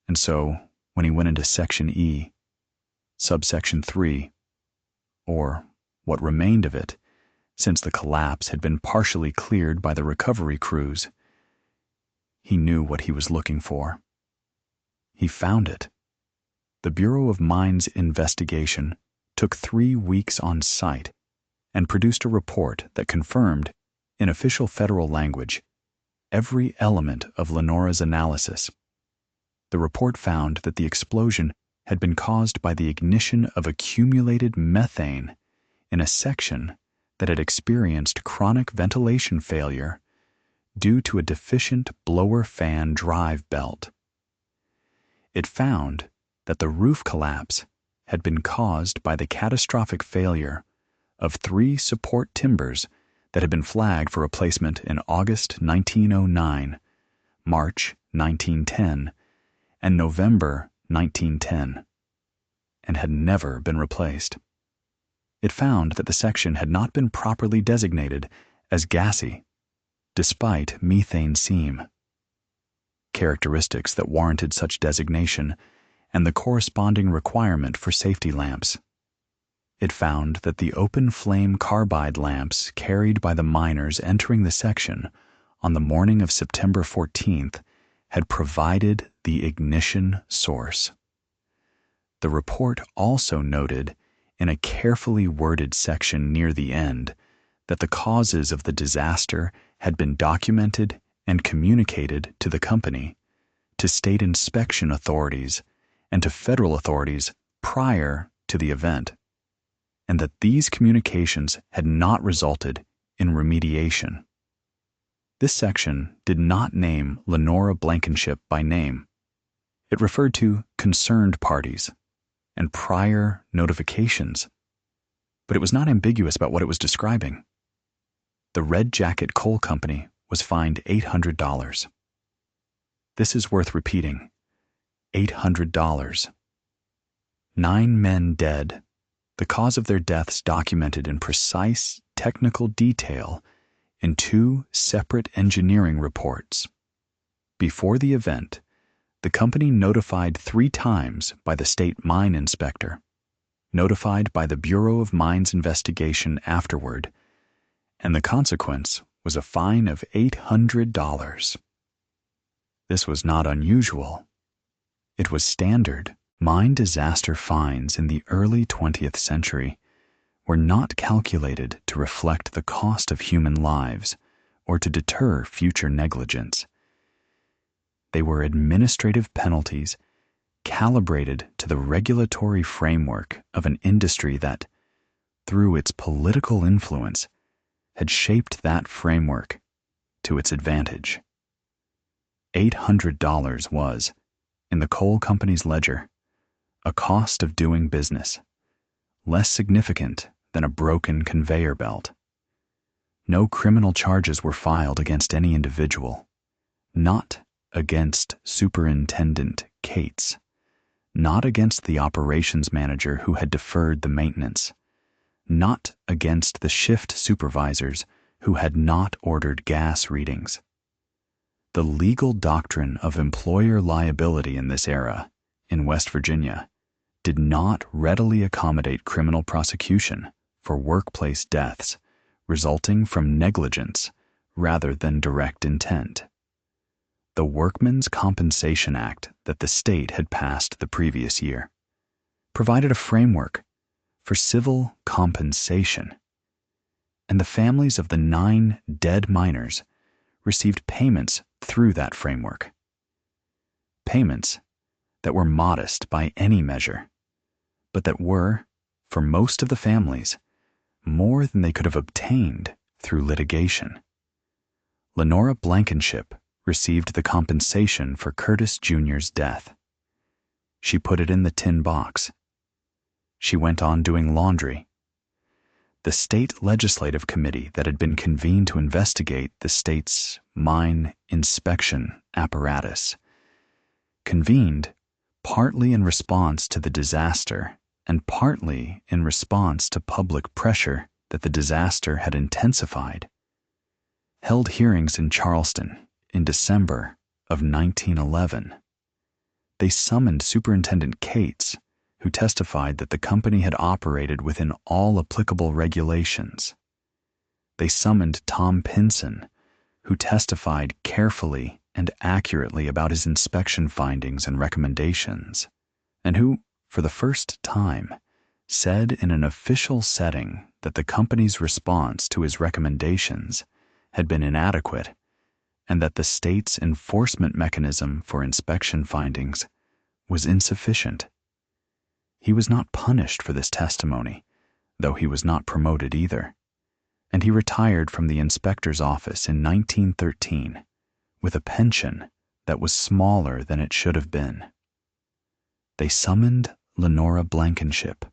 and so when he went into Section E, Subsection 3, or what remained of it, since the collapse had been partially cleared by the recovery crews, he knew what he was looking for. He found it. The Bureau of Mines investigation took 3 weeks on site and produced a report that confirmed, in official federal language, every element of Lenora's analysis. The report found that the explosion had been caused by the ignition of accumulated methane in a section that had experienced chronic ventilation failure due to a deficient blower fan drive belt. It found that the roof collapse had been caused by the catastrophic failure of 3 support timbers that had been flagged for replacement in August 1909, March 1910, and November 1910, and had never been replaced. It found that the section had not been properly designated as gassy, despite methane seam, characteristics that warranted such designation, and the corresponding requirement for safety lamps. It found that the open flame carbide lamps carried by the miners entering the section on the morning of September 14th had provided the ignition source. The report also noted, in a carefully worded section near the end, that the causes of the disaster had been documented and communicated to the company, to state inspection authorities, and to federal authorities prior to the event, and that these communications had not resulted in remediation. This section did not name Lenora Blankenship by name. It referred to concerned parties and prior notifications, but it was not ambiguous about what it was describing. The Red Jacket Coal Company was fined $800. This is worth repeating. $800. 9 men dead, the cause of their deaths documented in precise technical detail in 2 separate engineering reports. Before the event, the company notified 3 times by the state mine inspector, notified by the Bureau of Mines Investigation afterward, and the consequence was a fine of $800. This was not unusual. It was standard. Mine disaster fines in the early 20th century were not calculated to reflect the cost of human lives or to deter future negligence. They were administrative penalties calibrated to the regulatory framework of an industry that, through its political influence, had shaped that framework to its advantage. $800 was, in the coal company's ledger, a cost of doing business, less significant than a broken conveyor belt. No criminal charges were filed against any individual, not against Superintendent Cates, not against the operations manager who had deferred the maintenance, not against the shift supervisors who had not ordered gas readings. The legal doctrine of employer liability in this era, in West Virginia, did not readily accommodate criminal prosecution for workplace deaths resulting from negligence rather than direct intent. The Workmen's Compensation Act that the state had passed the previous year provided a framework for civil compensation, and the families of the 9 dead miners received payments through that framework. Payments that were modest by any measure, but that were, for most of the families, more than they could have obtained through litigation. Lenora Blankenship received the compensation for Curtis Jr.'s death. She put it in the tin box. She went on doing laundry. The state legislative committee that had been convened to investigate the state's mine inspection apparatus convened partly in response to the disaster and partly in response to public pressure that the disaster had intensified, held hearings in Charleston in December of 1911. They summoned Superintendent Cates, who testified that the company had operated within all applicable regulations. They summoned Tom Pinson, who testified carefully and accurately about his inspection findings and recommendations, and who, for the first time, said in an official setting that the company's response to his recommendations had been inadequate and that the state's enforcement mechanism for inspection findings was insufficient. He was not punished for this testimony, though he was not promoted either, and he retired from the inspector's office in 1913 with a pension that was smaller than it should have been. They summoned Lenora Blankenship.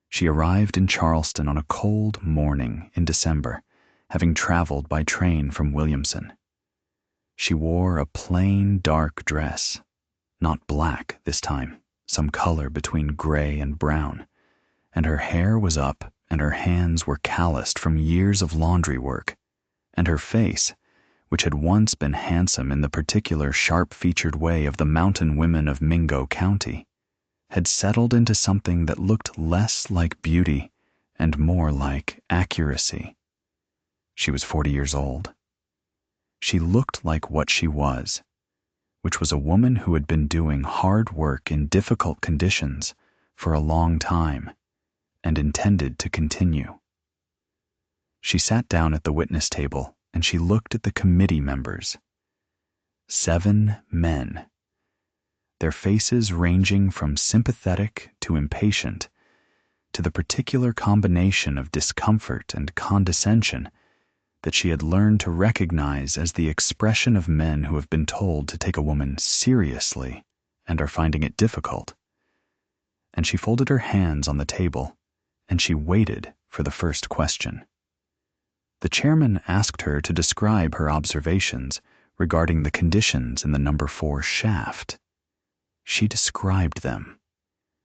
She arrived in Charleston on a cold morning in December, having traveled by train from Williamson. She wore a plain dark dress, not black this time, some color between gray and brown, and her hair was up and her hands were calloused from years of laundry work, and her face, which had once been handsome in the particular sharp-featured way of the mountain women of Mingo County, had settled into something that looked less like beauty and more like accuracy. She was 40 years old. She looked like what she was, which was a woman who had been doing hard work in difficult conditions for a long time and intended to continue. She sat down at the witness table and she looked at the committee members. 7 men, their faces ranging from sympathetic to impatient, to the particular combination of discomfort and condescension that she had learned to recognize as the expression of men who have been told to take a woman seriously and are finding it difficult. And she folded her hands on the table, and she waited for the first question. The chairman asked her to describe her observations regarding the conditions in the number 4 shaft. She described them.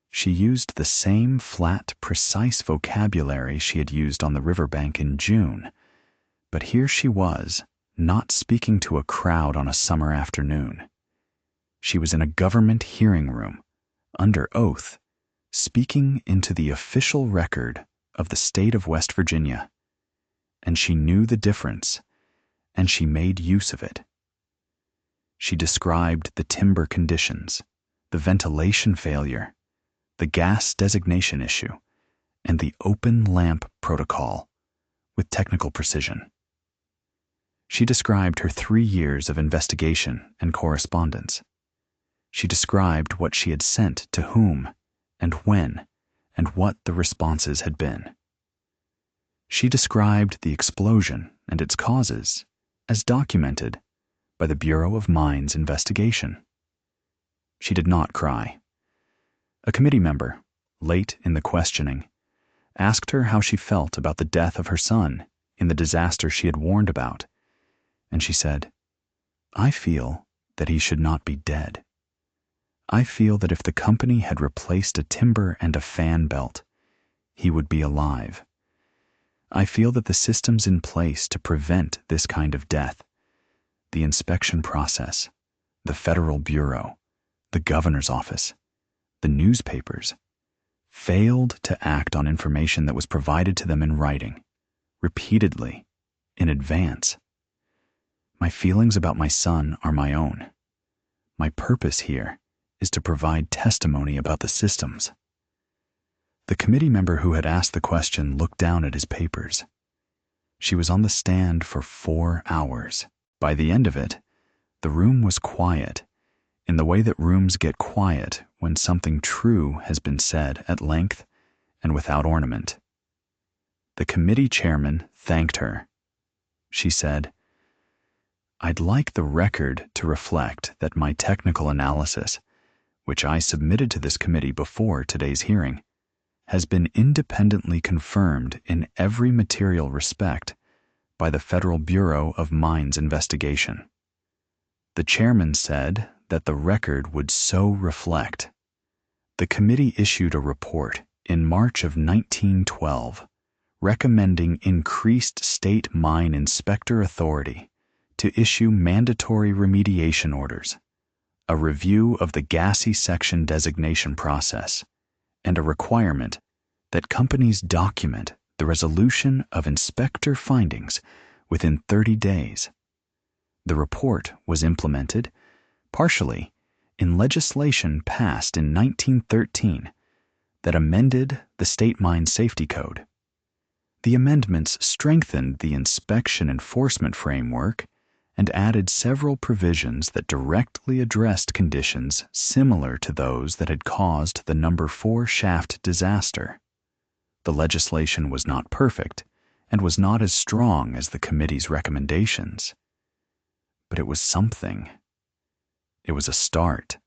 She used the same flat, precise vocabulary she had used on the riverbank in June, but here she was, not speaking to a crowd on a summer afternoon. She was in a government hearing room, under oath, speaking into the official record of the state of West Virginia, and she knew the difference, and she made use of it. She described the timber conditions, the ventilation failure, the gas designation issue, and the open lamp protocol with technical precision. She described her 3 years of investigation and correspondence. She described what she had sent to whom, and when, and what the responses had been. She described the explosion and its causes as documented by the Bureau of Mines investigation. She did not cry. A committee member, late in the questioning, asked her how she felt about the death of her son in the disaster she had warned about, and she said, "I feel that he should not be dead. I feel that if the company had replaced a timber and a fan belt, he would be alive. I feel that the systems in place to prevent this kind of death, the inspection process, the Federal Bureau, the governor's office, the newspapers, failed to act on information that was provided to them in writing, repeatedly, in advance. My feelings about my son are my own. My purpose here is to provide testimony about the systems." The committee member who had asked the question looked down at his papers. She was on the stand for 4 hours. By the end of it, the room was quiet, in the way that rooms get quiet when something true has been said at length and without ornament. The committee chairman thanked her. She said, "I'd like the record to reflect that my technical analysis, which I submitted to this committee before today's hearing, has been independently confirmed in every material respect by the Federal Bureau of Mines investigation." The chairman said that the record would so reflect. The committee issued a report in March of 1912 recommending increased state mine inspector authority to issue mandatory remediation orders, a review of the gassy section designation process, and a requirement that companies document the resolution of inspector findings within 30 days. The report was implemented, partially, in legislation passed in 1913 that amended the State Mine Safety Code. The amendments strengthened the inspection enforcement framework and added several provisions that directly addressed conditions similar to those that had caused the number 4 shaft disaster. The legislation was not perfect and was not as strong as the committee's recommendations. But it was something. It was a start.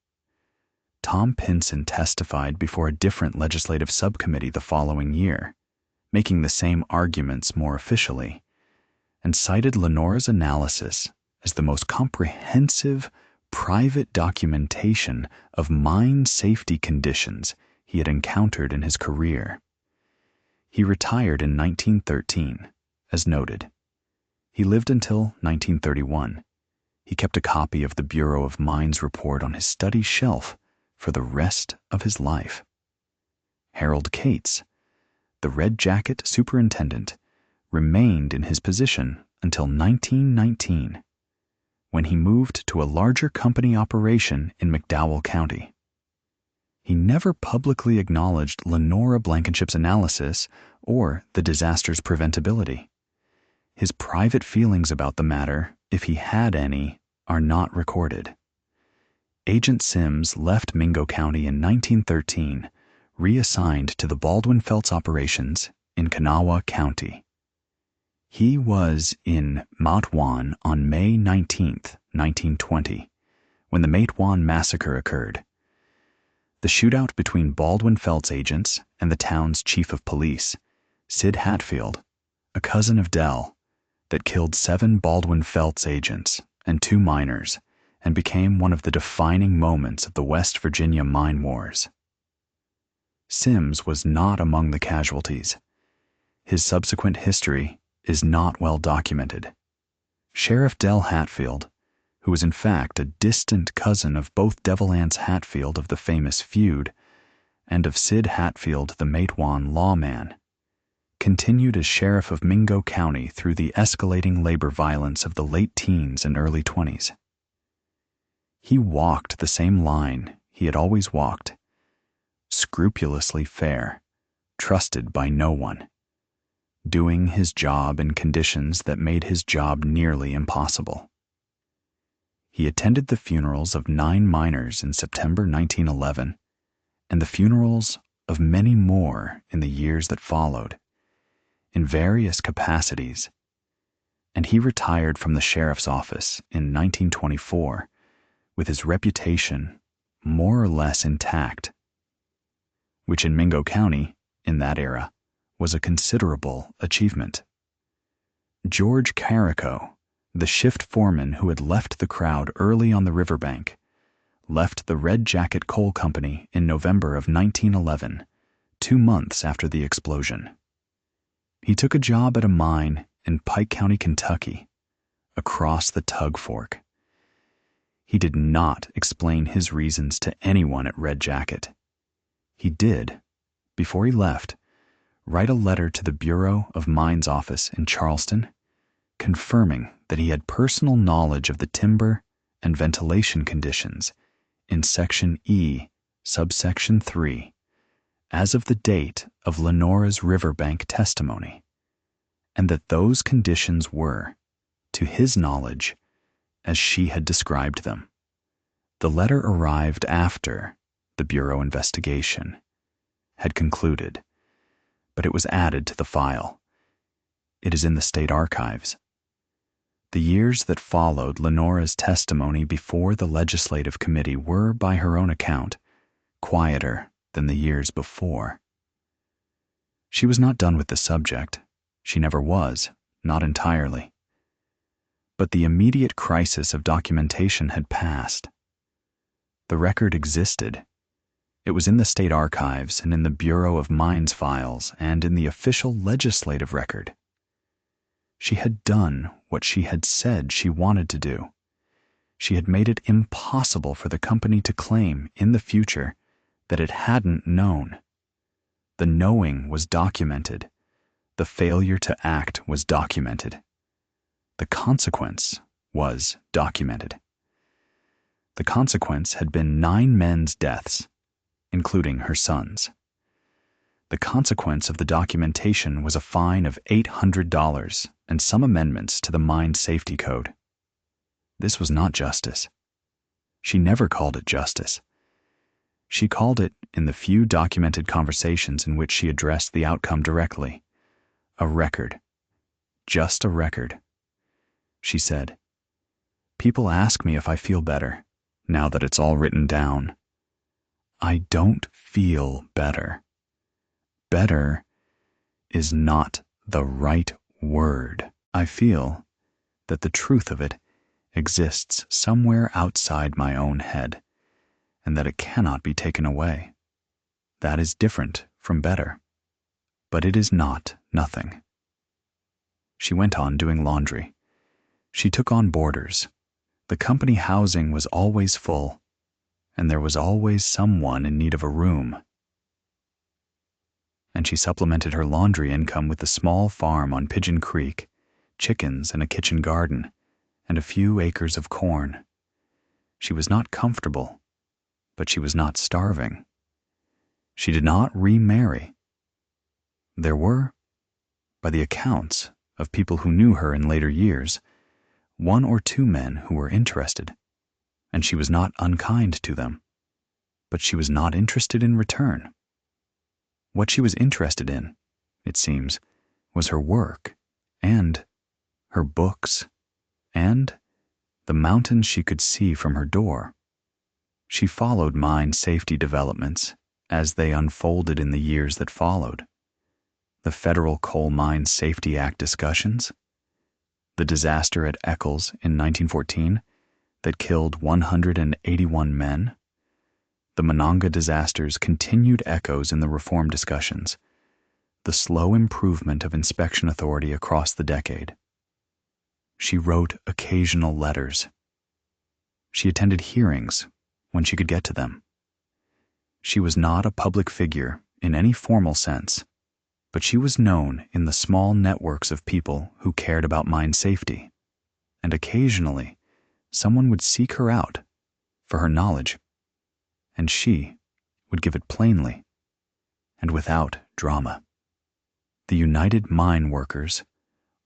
Tom Pinson testified before a different legislative subcommittee the following year, making the same arguments more officially, and cited Lenora's analysis as the most comprehensive private documentation of mine safety conditions he had encountered in his career. He retired in 1913, as noted. He lived until 1931. He kept a copy of the Bureau of Mines report on his study shelf for the rest of his life. Harold Cates, the Red Jacket superintendent, remained in his position until 1919, when he moved to a larger company operation in McDowell County. He never publicly acknowledged Lenora Blankenship's analysis or the disaster's preventability. His private feelings about the matter, if he had any, are not recorded. Agent Sims left Mingo County in 1913, reassigned to the Baldwin-Felts operations in Kanawha County. He was in Matewan on May 19, 1920, when the Matewan massacre occurred. The shootout between Baldwin-Felts agents and the town's chief of police, Sid Hatfield, a cousin of Dell, that killed 7 Baldwin-Felts agents and 2 miners, and became one of the defining moments of the West Virginia mine wars. Sims was not among the casualties. His subsequent history is not well documented. Sheriff Dell Hatfield, who was in fact a distant cousin of both Devil Anse Hatfield of the famous feud and of Sid Hatfield the Matewan lawman, continued as sheriff of Mingo County through the escalating labor violence of the late teens and early 20s. He walked the same line he had always walked, scrupulously fair, trusted by no one, doing his job in conditions that made his job nearly impossible. He attended the funerals of 9 miners in September 1911, and the funerals of many more in the years that followed, in various capacities, and he retired from the sheriff's office in 1924 with his reputation more or less intact, which in Mingo County, in that era, was a considerable achievement. George Carrico, the shift foreman who had left the crowd early on the riverbank, left the Red Jacket Coal Company in November of 1911, 2 months after the explosion. He took a job at a mine in Pike County, Kentucky, across the Tug Fork. He did not explain his reasons to anyone at Red Jacket. He did, before he left, write a letter to the Bureau of Mines office in Charleston, confirming that he had personal knowledge of the timber and ventilation conditions in Section E, subsection 3, as of the date of Lenora's riverbank testimony, and that those conditions were, to his knowledge, as she had described them. The letter arrived after the Bureau investigation had concluded, but it was added to the file. It is in the state archives. The years that followed Lenora's testimony before the legislative committee were, by her own account, quieter than the years before. She was not done with the subject. She never was, not entirely. But the immediate crisis of documentation had passed. The record existed. It was in the state archives and in the Bureau of Mines files and in the official legislative record. She had done what she had said she wanted to do. She had made it impossible for the company to claim in the future that it hadn't known. The knowing was documented. The failure to act was documented. The consequence was documented. The consequence had been 9 men's deaths, including her son's. The consequence of the documentation was a fine of $800 and some amendments to the Mine Safety Code. This was not justice. She never called it justice. She called it, in the few documented conversations in which she addressed the outcome directly, a record. Just a record. She said, "People ask me if I feel better, now that it's all written down. I don't feel better. Better is not the right word. I feel that the truth of it exists somewhere outside my own head, and that it cannot be taken away. That is different from better, but it is not nothing." She went on doing laundry, She took on boarders. The company housing was always full, and there was always someone in need of a room. And she supplemented her laundry income with a small farm on Pigeon Creek, chickens and a kitchen garden, and a few acres of corn. She was not comfortable, but she was not starving. She did not remarry. There were, by the accounts of people who knew her in later years, 1 or 2 men who were interested, and she was not unkind to them, but she was not interested in return. What she was interested in, it seems, was her work, and her books, and the mountains she could see from her door. She followed mine safety developments as they unfolded in the years that followed. The Federal Coal Mine Safety Act discussions, the disaster at Eccles in 1914 that killed 181 men, the Monongah disaster's continued echoes in the reform discussions, the slow improvement of inspection authority across the decade. She wrote occasional letters. She attended hearings when she could get to them. She was not a public figure in any formal sense, but she was known in the small networks of people who cared about mine safety, and occasionally someone would seek her out for her knowledge, and she would give it plainly and without drama. The United Mine Workers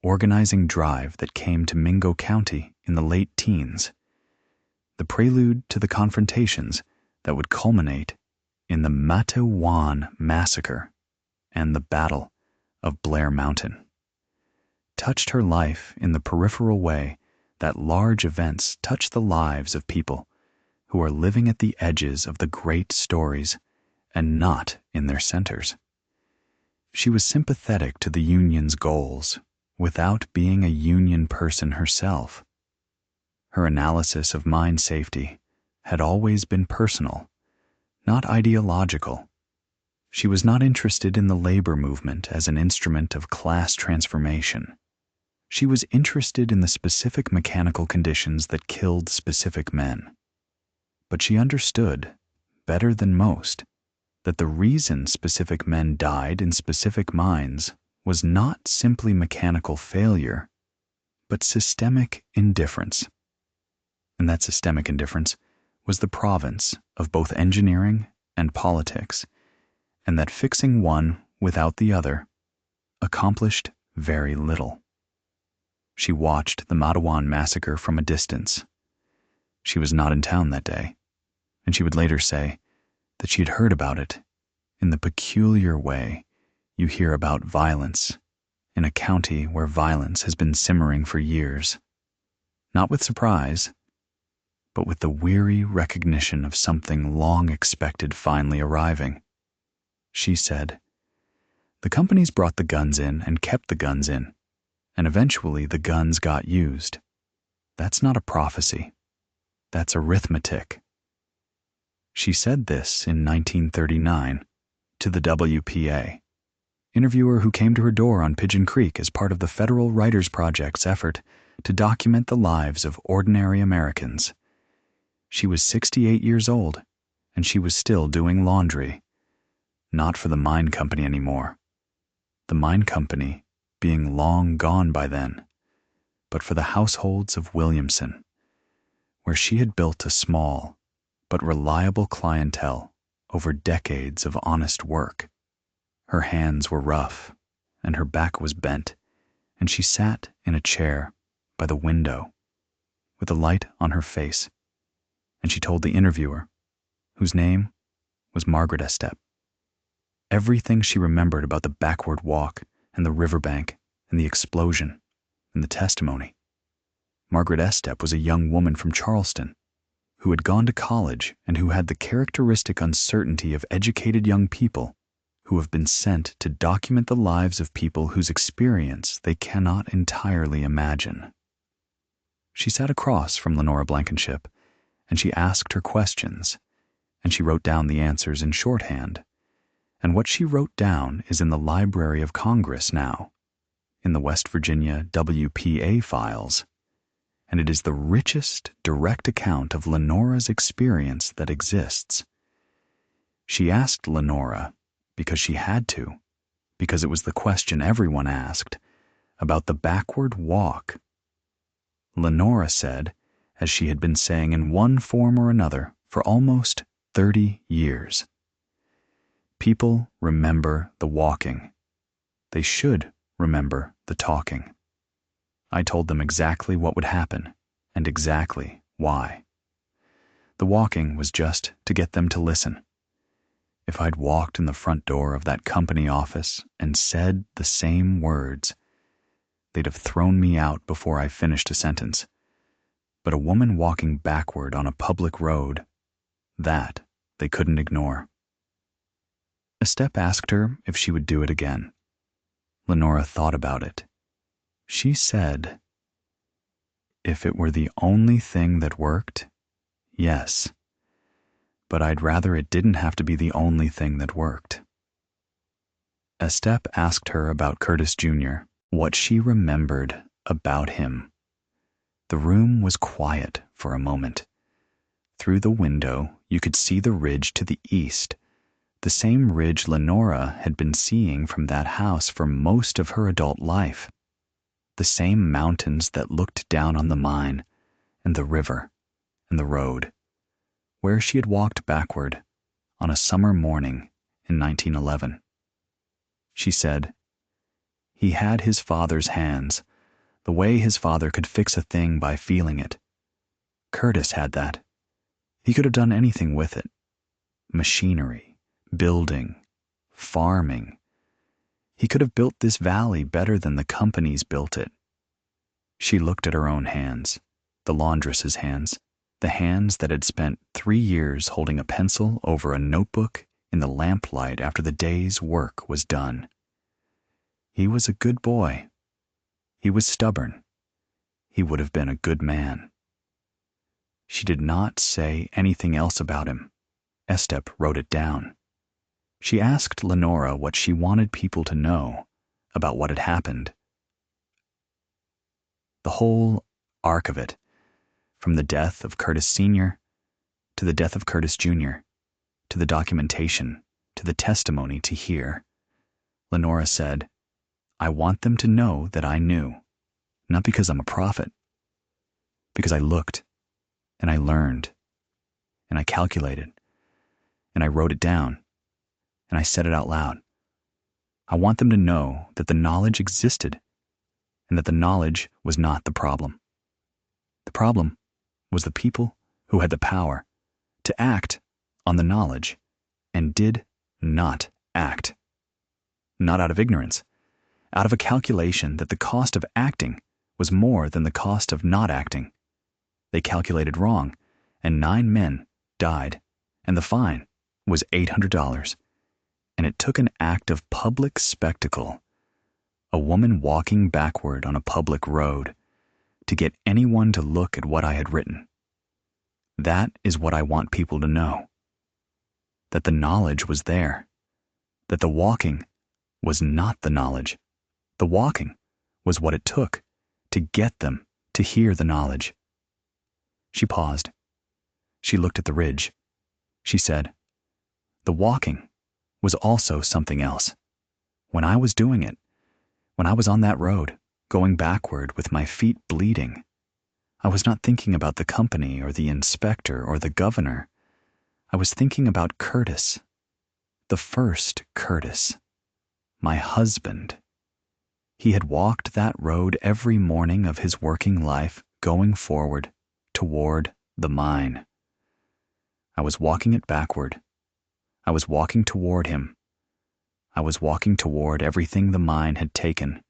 organizing drive that came to Mingo County in the late teens, the prelude to the confrontations that would culminate in the Matewan Massacre and the Battle of Blair Mountain, touched her life in the peripheral way that large events touch the lives of people who are living at the edges of the great stories and not in their centers. She was sympathetic to the union's goals without being a union person herself. Her analysis of mine safety had always been personal, not ideological. She was not interested in the labor movement as an instrument of class transformation. She was interested in the specific mechanical conditions that killed specific men. But she understood, better than most, that the reason specific men died in specific mines was not simply mechanical failure, but systemic indifference. And that systemic indifference was the province of both engineering and politics, and that fixing one without the other accomplished very little. She watched the Matewan Massacre from a distance. She was not in town that day, and she would later say that she had heard about it in the peculiar way you hear about violence in a county where violence has been simmering for years, not with surprise, but with the weary recognition of something long expected finally arriving. She said, "The companies brought the guns in and kept the guns in, and eventually the guns got used. That's not a prophecy. That's arithmetic." She said this in 1939 to the WPA, interviewer who came to her door on Pigeon Creek as part of the Federal Writers Project's effort to document the lives of ordinary Americans. She was 68 years old, and she was still doing laundry. Not for the mine company anymore, the mine company being long gone by then, but for the households of Williamson, where she had built a small but reliable clientele over decades of honest work. Her hands were rough, and her back was bent, and she sat in a chair by the window with a light on her face, and she told the interviewer, whose name was Margaret Estep, everything she remembered about the backward walk and the riverbank and the explosion and the testimony. Margaret Estep was a young woman from Charleston who had gone to college and who had the characteristic uncertainty of educated young people who have been sent to document the lives of people whose experience they cannot entirely imagine. She sat across from Lenora Blankenship, and she asked her questions, and she wrote down the answers in shorthand. And what she wrote down is in the Library of Congress now, in the West Virginia WPA files. and it is the richest direct account of Lenora's experience that exists. She asked Lenora, because she had to, because it was the question everyone asked, about the backward walk. Lenora said, as she had been saying in one form or another for almost 30 years, people remember the walking. They should remember the talking. I told them exactly what would happen and exactly why. The walking was just to get them to listen. If I'd walked in the front door of that company office and said the same words, they'd have thrown me out before I finished a sentence. But a woman walking backward on a public road, that they couldn't ignore. Estep asked her if she would do it again. Lenora thought about it. She said, if it were the only thing that worked, yes. But I'd rather it didn't have to be the only thing that worked. Estep asked her about Curtis Jr., what she remembered about him. The room was quiet for a moment. Through the window, you could see the ridge to the east, the same ridge Lenora had been seeing from that house for most of her adult life. The same mountains that looked down on the mine, and the river, and the road, where she had walked backward on a summer morning in 1911. She said, he had his father's hands, the way his father could fix a thing by feeling it. Curtis had that. He could have done anything with it. Machinery, building, farming. He could have built this valley better than the companies built it. She looked at her own hands, the laundress's hands, the hands that had spent 3 years holding a pencil over a notebook in the lamplight after the day's work was done. He was a good boy. He was stubborn. He would have been a good man. She did not say anything else about him. Estep wrote it down. She asked Lenora what she wanted people to know about what had happened. The whole arc of it, from the death of Curtis Sr. to the death of Curtis Jr., to the documentation, to the testimony to hear. Lenora said, I want them to know that I knew, not because I'm a prophet, because I looked, and I learned, and I calculated, and I wrote it down, and I said it out loud. I want them to know that the knowledge existed, and that the knowledge was not the problem. The problem was the people who had the power to act on the knowledge and did not act. Not out of ignorance, out of a calculation that the cost of acting was more than the cost of not acting. They calculated wrong, and 9 men died, and the fine was $800. And it took an act of public spectacle, a woman walking backward on a public road, to get anyone to look at what I had written. That is what I want people to know. That the knowledge was there. That the walking was not the knowledge. The walking was what it took to get them to hear the knowledge. She paused. She looked at the ridge. She said, the walking was also something else. When I was doing it, when I was on that road, going backward with my feet bleeding, I was not thinking about the company or the inspector or the governor. I was thinking about Curtis, the first Curtis, my husband. He had walked that road every morning of his working life, going forward toward the mine. I was walking it backward. I was walking toward him. I was walking toward everything the mine had taken,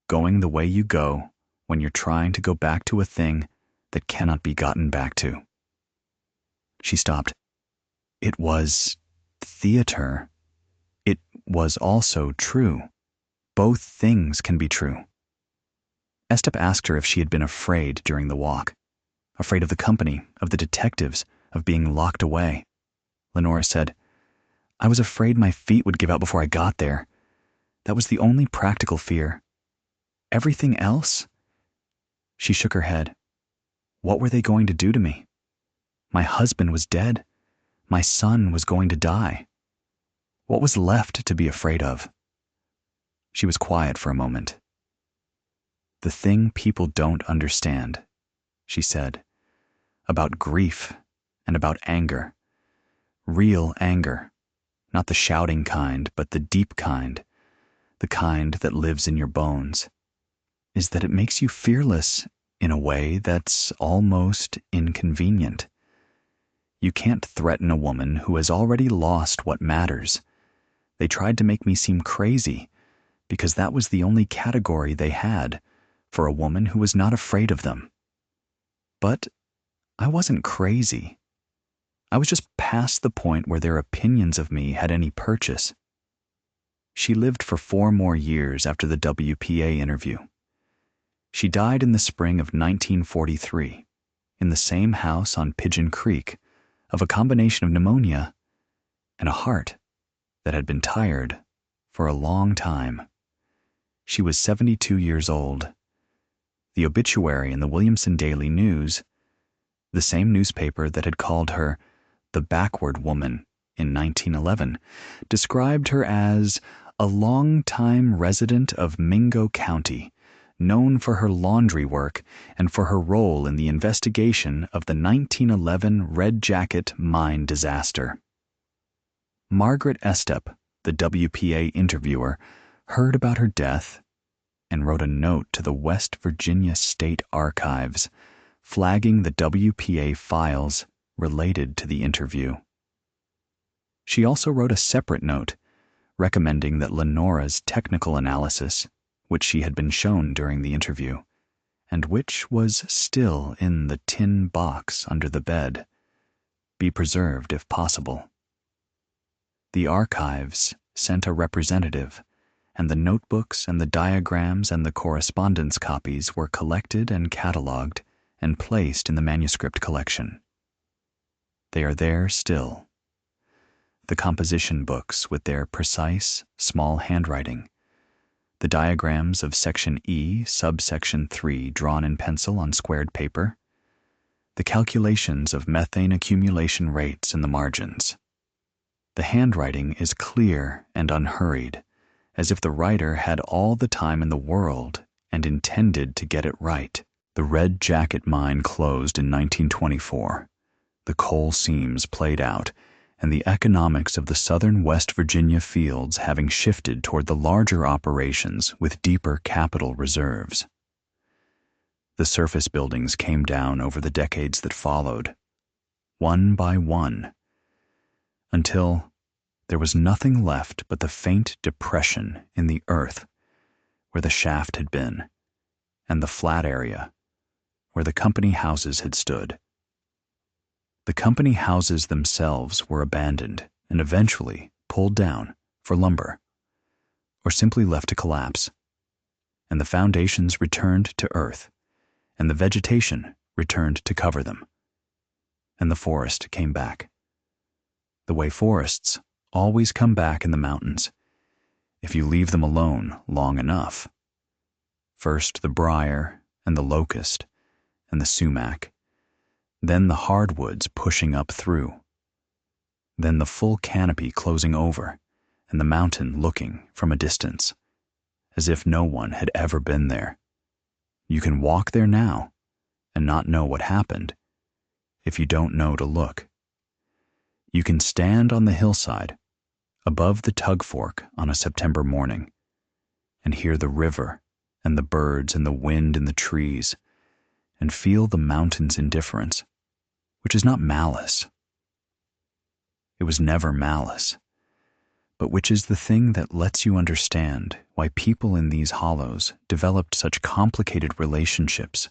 going the way you go when you're trying to go back to a thing that cannot be gotten back to. She stopped. It was theater. It was also true. Both things can be true. Estep asked her if she had been afraid during the walk. Afraid of the company, of the detectives, of being locked away. Lenora said, I was afraid my feet would give out before I got there. That was the only practical fear. Everything else? She shook her head. What were they going to do to me? My husband was dead. My son was going to die. What was left to be afraid of? She was quiet for a moment. The thing people don't understand, she said, about grief and about anger, real anger, not the shouting kind, but the deep kind, the kind that lives in your bones, is that it makes you fearless in a way that's almost inconvenient. You can't threaten a woman who has already lost what matters. They tried to make me seem crazy because that was the only category they had for a woman who was not afraid of them. But I wasn't crazy. I was just past the point where their opinions of me had any purchase. She lived for 4 more years after the WPA interview. She died in the spring of 1943, in the same house on Pigeon Creek, of a combination of pneumonia and a heart that had been tired for a long time. She was 72 years old. The obituary in the Williamson Daily News, the same newspaper that had called her the backward woman in 1911, described her as a long-time resident of Mingo County, known for her laundry work and for her role in the investigation of the 1911 Red Jacket mine disaster. Margaret Estep, the WPA interviewer, heard about her death and wrote a note to the West Virginia State Archives, flagging the WPA files related to the interview. She also wrote a separate note recommending that Lenora's technical analysis, which she had been shown during the interview, and which was still in the tin box under the bed, be preserved if possible. The archives sent a representative, and the notebooks and the diagrams and the correspondence copies were collected and catalogued and placed in the manuscript collection. They are there still. The composition books with their precise, small handwriting, the diagrams of Section E, Subsection 3 drawn in pencil on squared paper, the calculations of methane accumulation rates in the margins. The handwriting is clear and unhurried, as if the writer had all the time in the world and intended to get it right. The Red Jacket mine closed in 1924. The coal seams played out, and the economics of the southern West Virginia fields having shifted toward the larger operations with deeper capital reserves. The surface buildings came down over the decades that followed, one by one, until there was nothing left but the faint depression in the earth where the shaft had been, and the flat area where the company houses had stood. The company houses themselves were abandoned and eventually pulled down for lumber, or simply left to collapse, and the foundations returned to earth, and the vegetation returned to cover them, and the forest came back. The way forests always come back in the mountains, if you leave them alone long enough. First the briar and the locust and the sumac, then the hardwoods pushing up through, then the full canopy closing over, and the mountain looking from a distance, as if no one had ever been there. You can walk there now and not know what happened if you don't know to look. You can stand on the hillside above the tug fork on a September morning and hear the river and the birds and the wind in the trees and feel the mountain's indifference, which is not malice. It was never malice, but which is the thing that lets you understand why people in these hollows developed such complicated relationships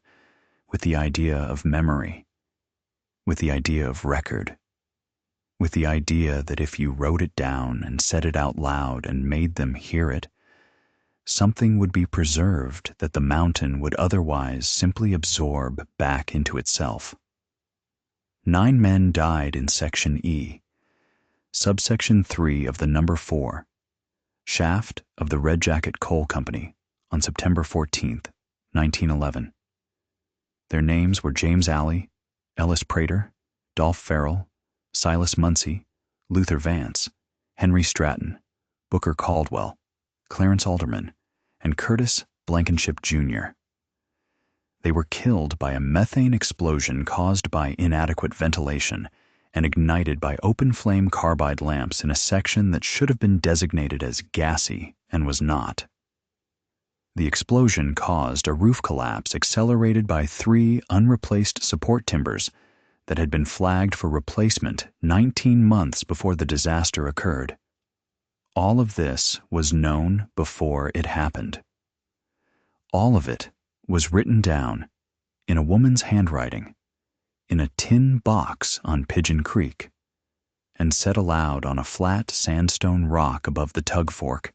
with the idea of memory, with the idea of record, with the idea that if you wrote it down and said it out loud and made them hear it, something would be preserved that the mountain would otherwise simply absorb back into itself. 9 men died in Section E, Subsection 3 of the number 4, shaft of the Red Jacket Coal Company on September 14th, 1911. Their names were James Alley, Ellis Prater, Dolph Farrell, Silas Muncy, Luther Vance, Henry Stratton, Booker Caldwell, Clarence Alderman, and Curtis Blankenship Jr. They were killed by a methane explosion caused by inadequate ventilation and ignited by open-flame carbide lamps in a section that should have been designated as gassy and was not. The explosion caused a roof collapse accelerated by 3 unreplaced support timbers that had been flagged for replacement 19 months before the disaster occurred. All of this was known before it happened. All of it was written down in a woman's handwriting in a tin box on Pigeon Creek and set aloud on a flat sandstone rock above the tug fork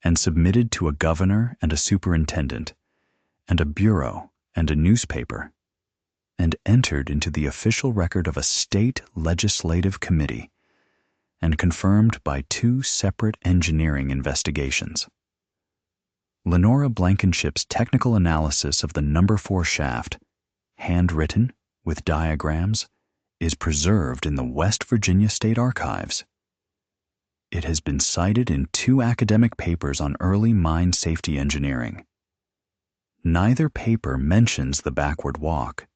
and submitted to a governor and a superintendent and a bureau and a newspaper and entered into the official record of a state legislative committee and confirmed by 2 separate engineering investigations. Lenora Blankenship's technical analysis of the number 4 shaft, handwritten with diagrams, is preserved in the West Virginia State Archives. It has been cited in 2 academic papers on early mine safety engineering. Neither paper mentions the backward walk,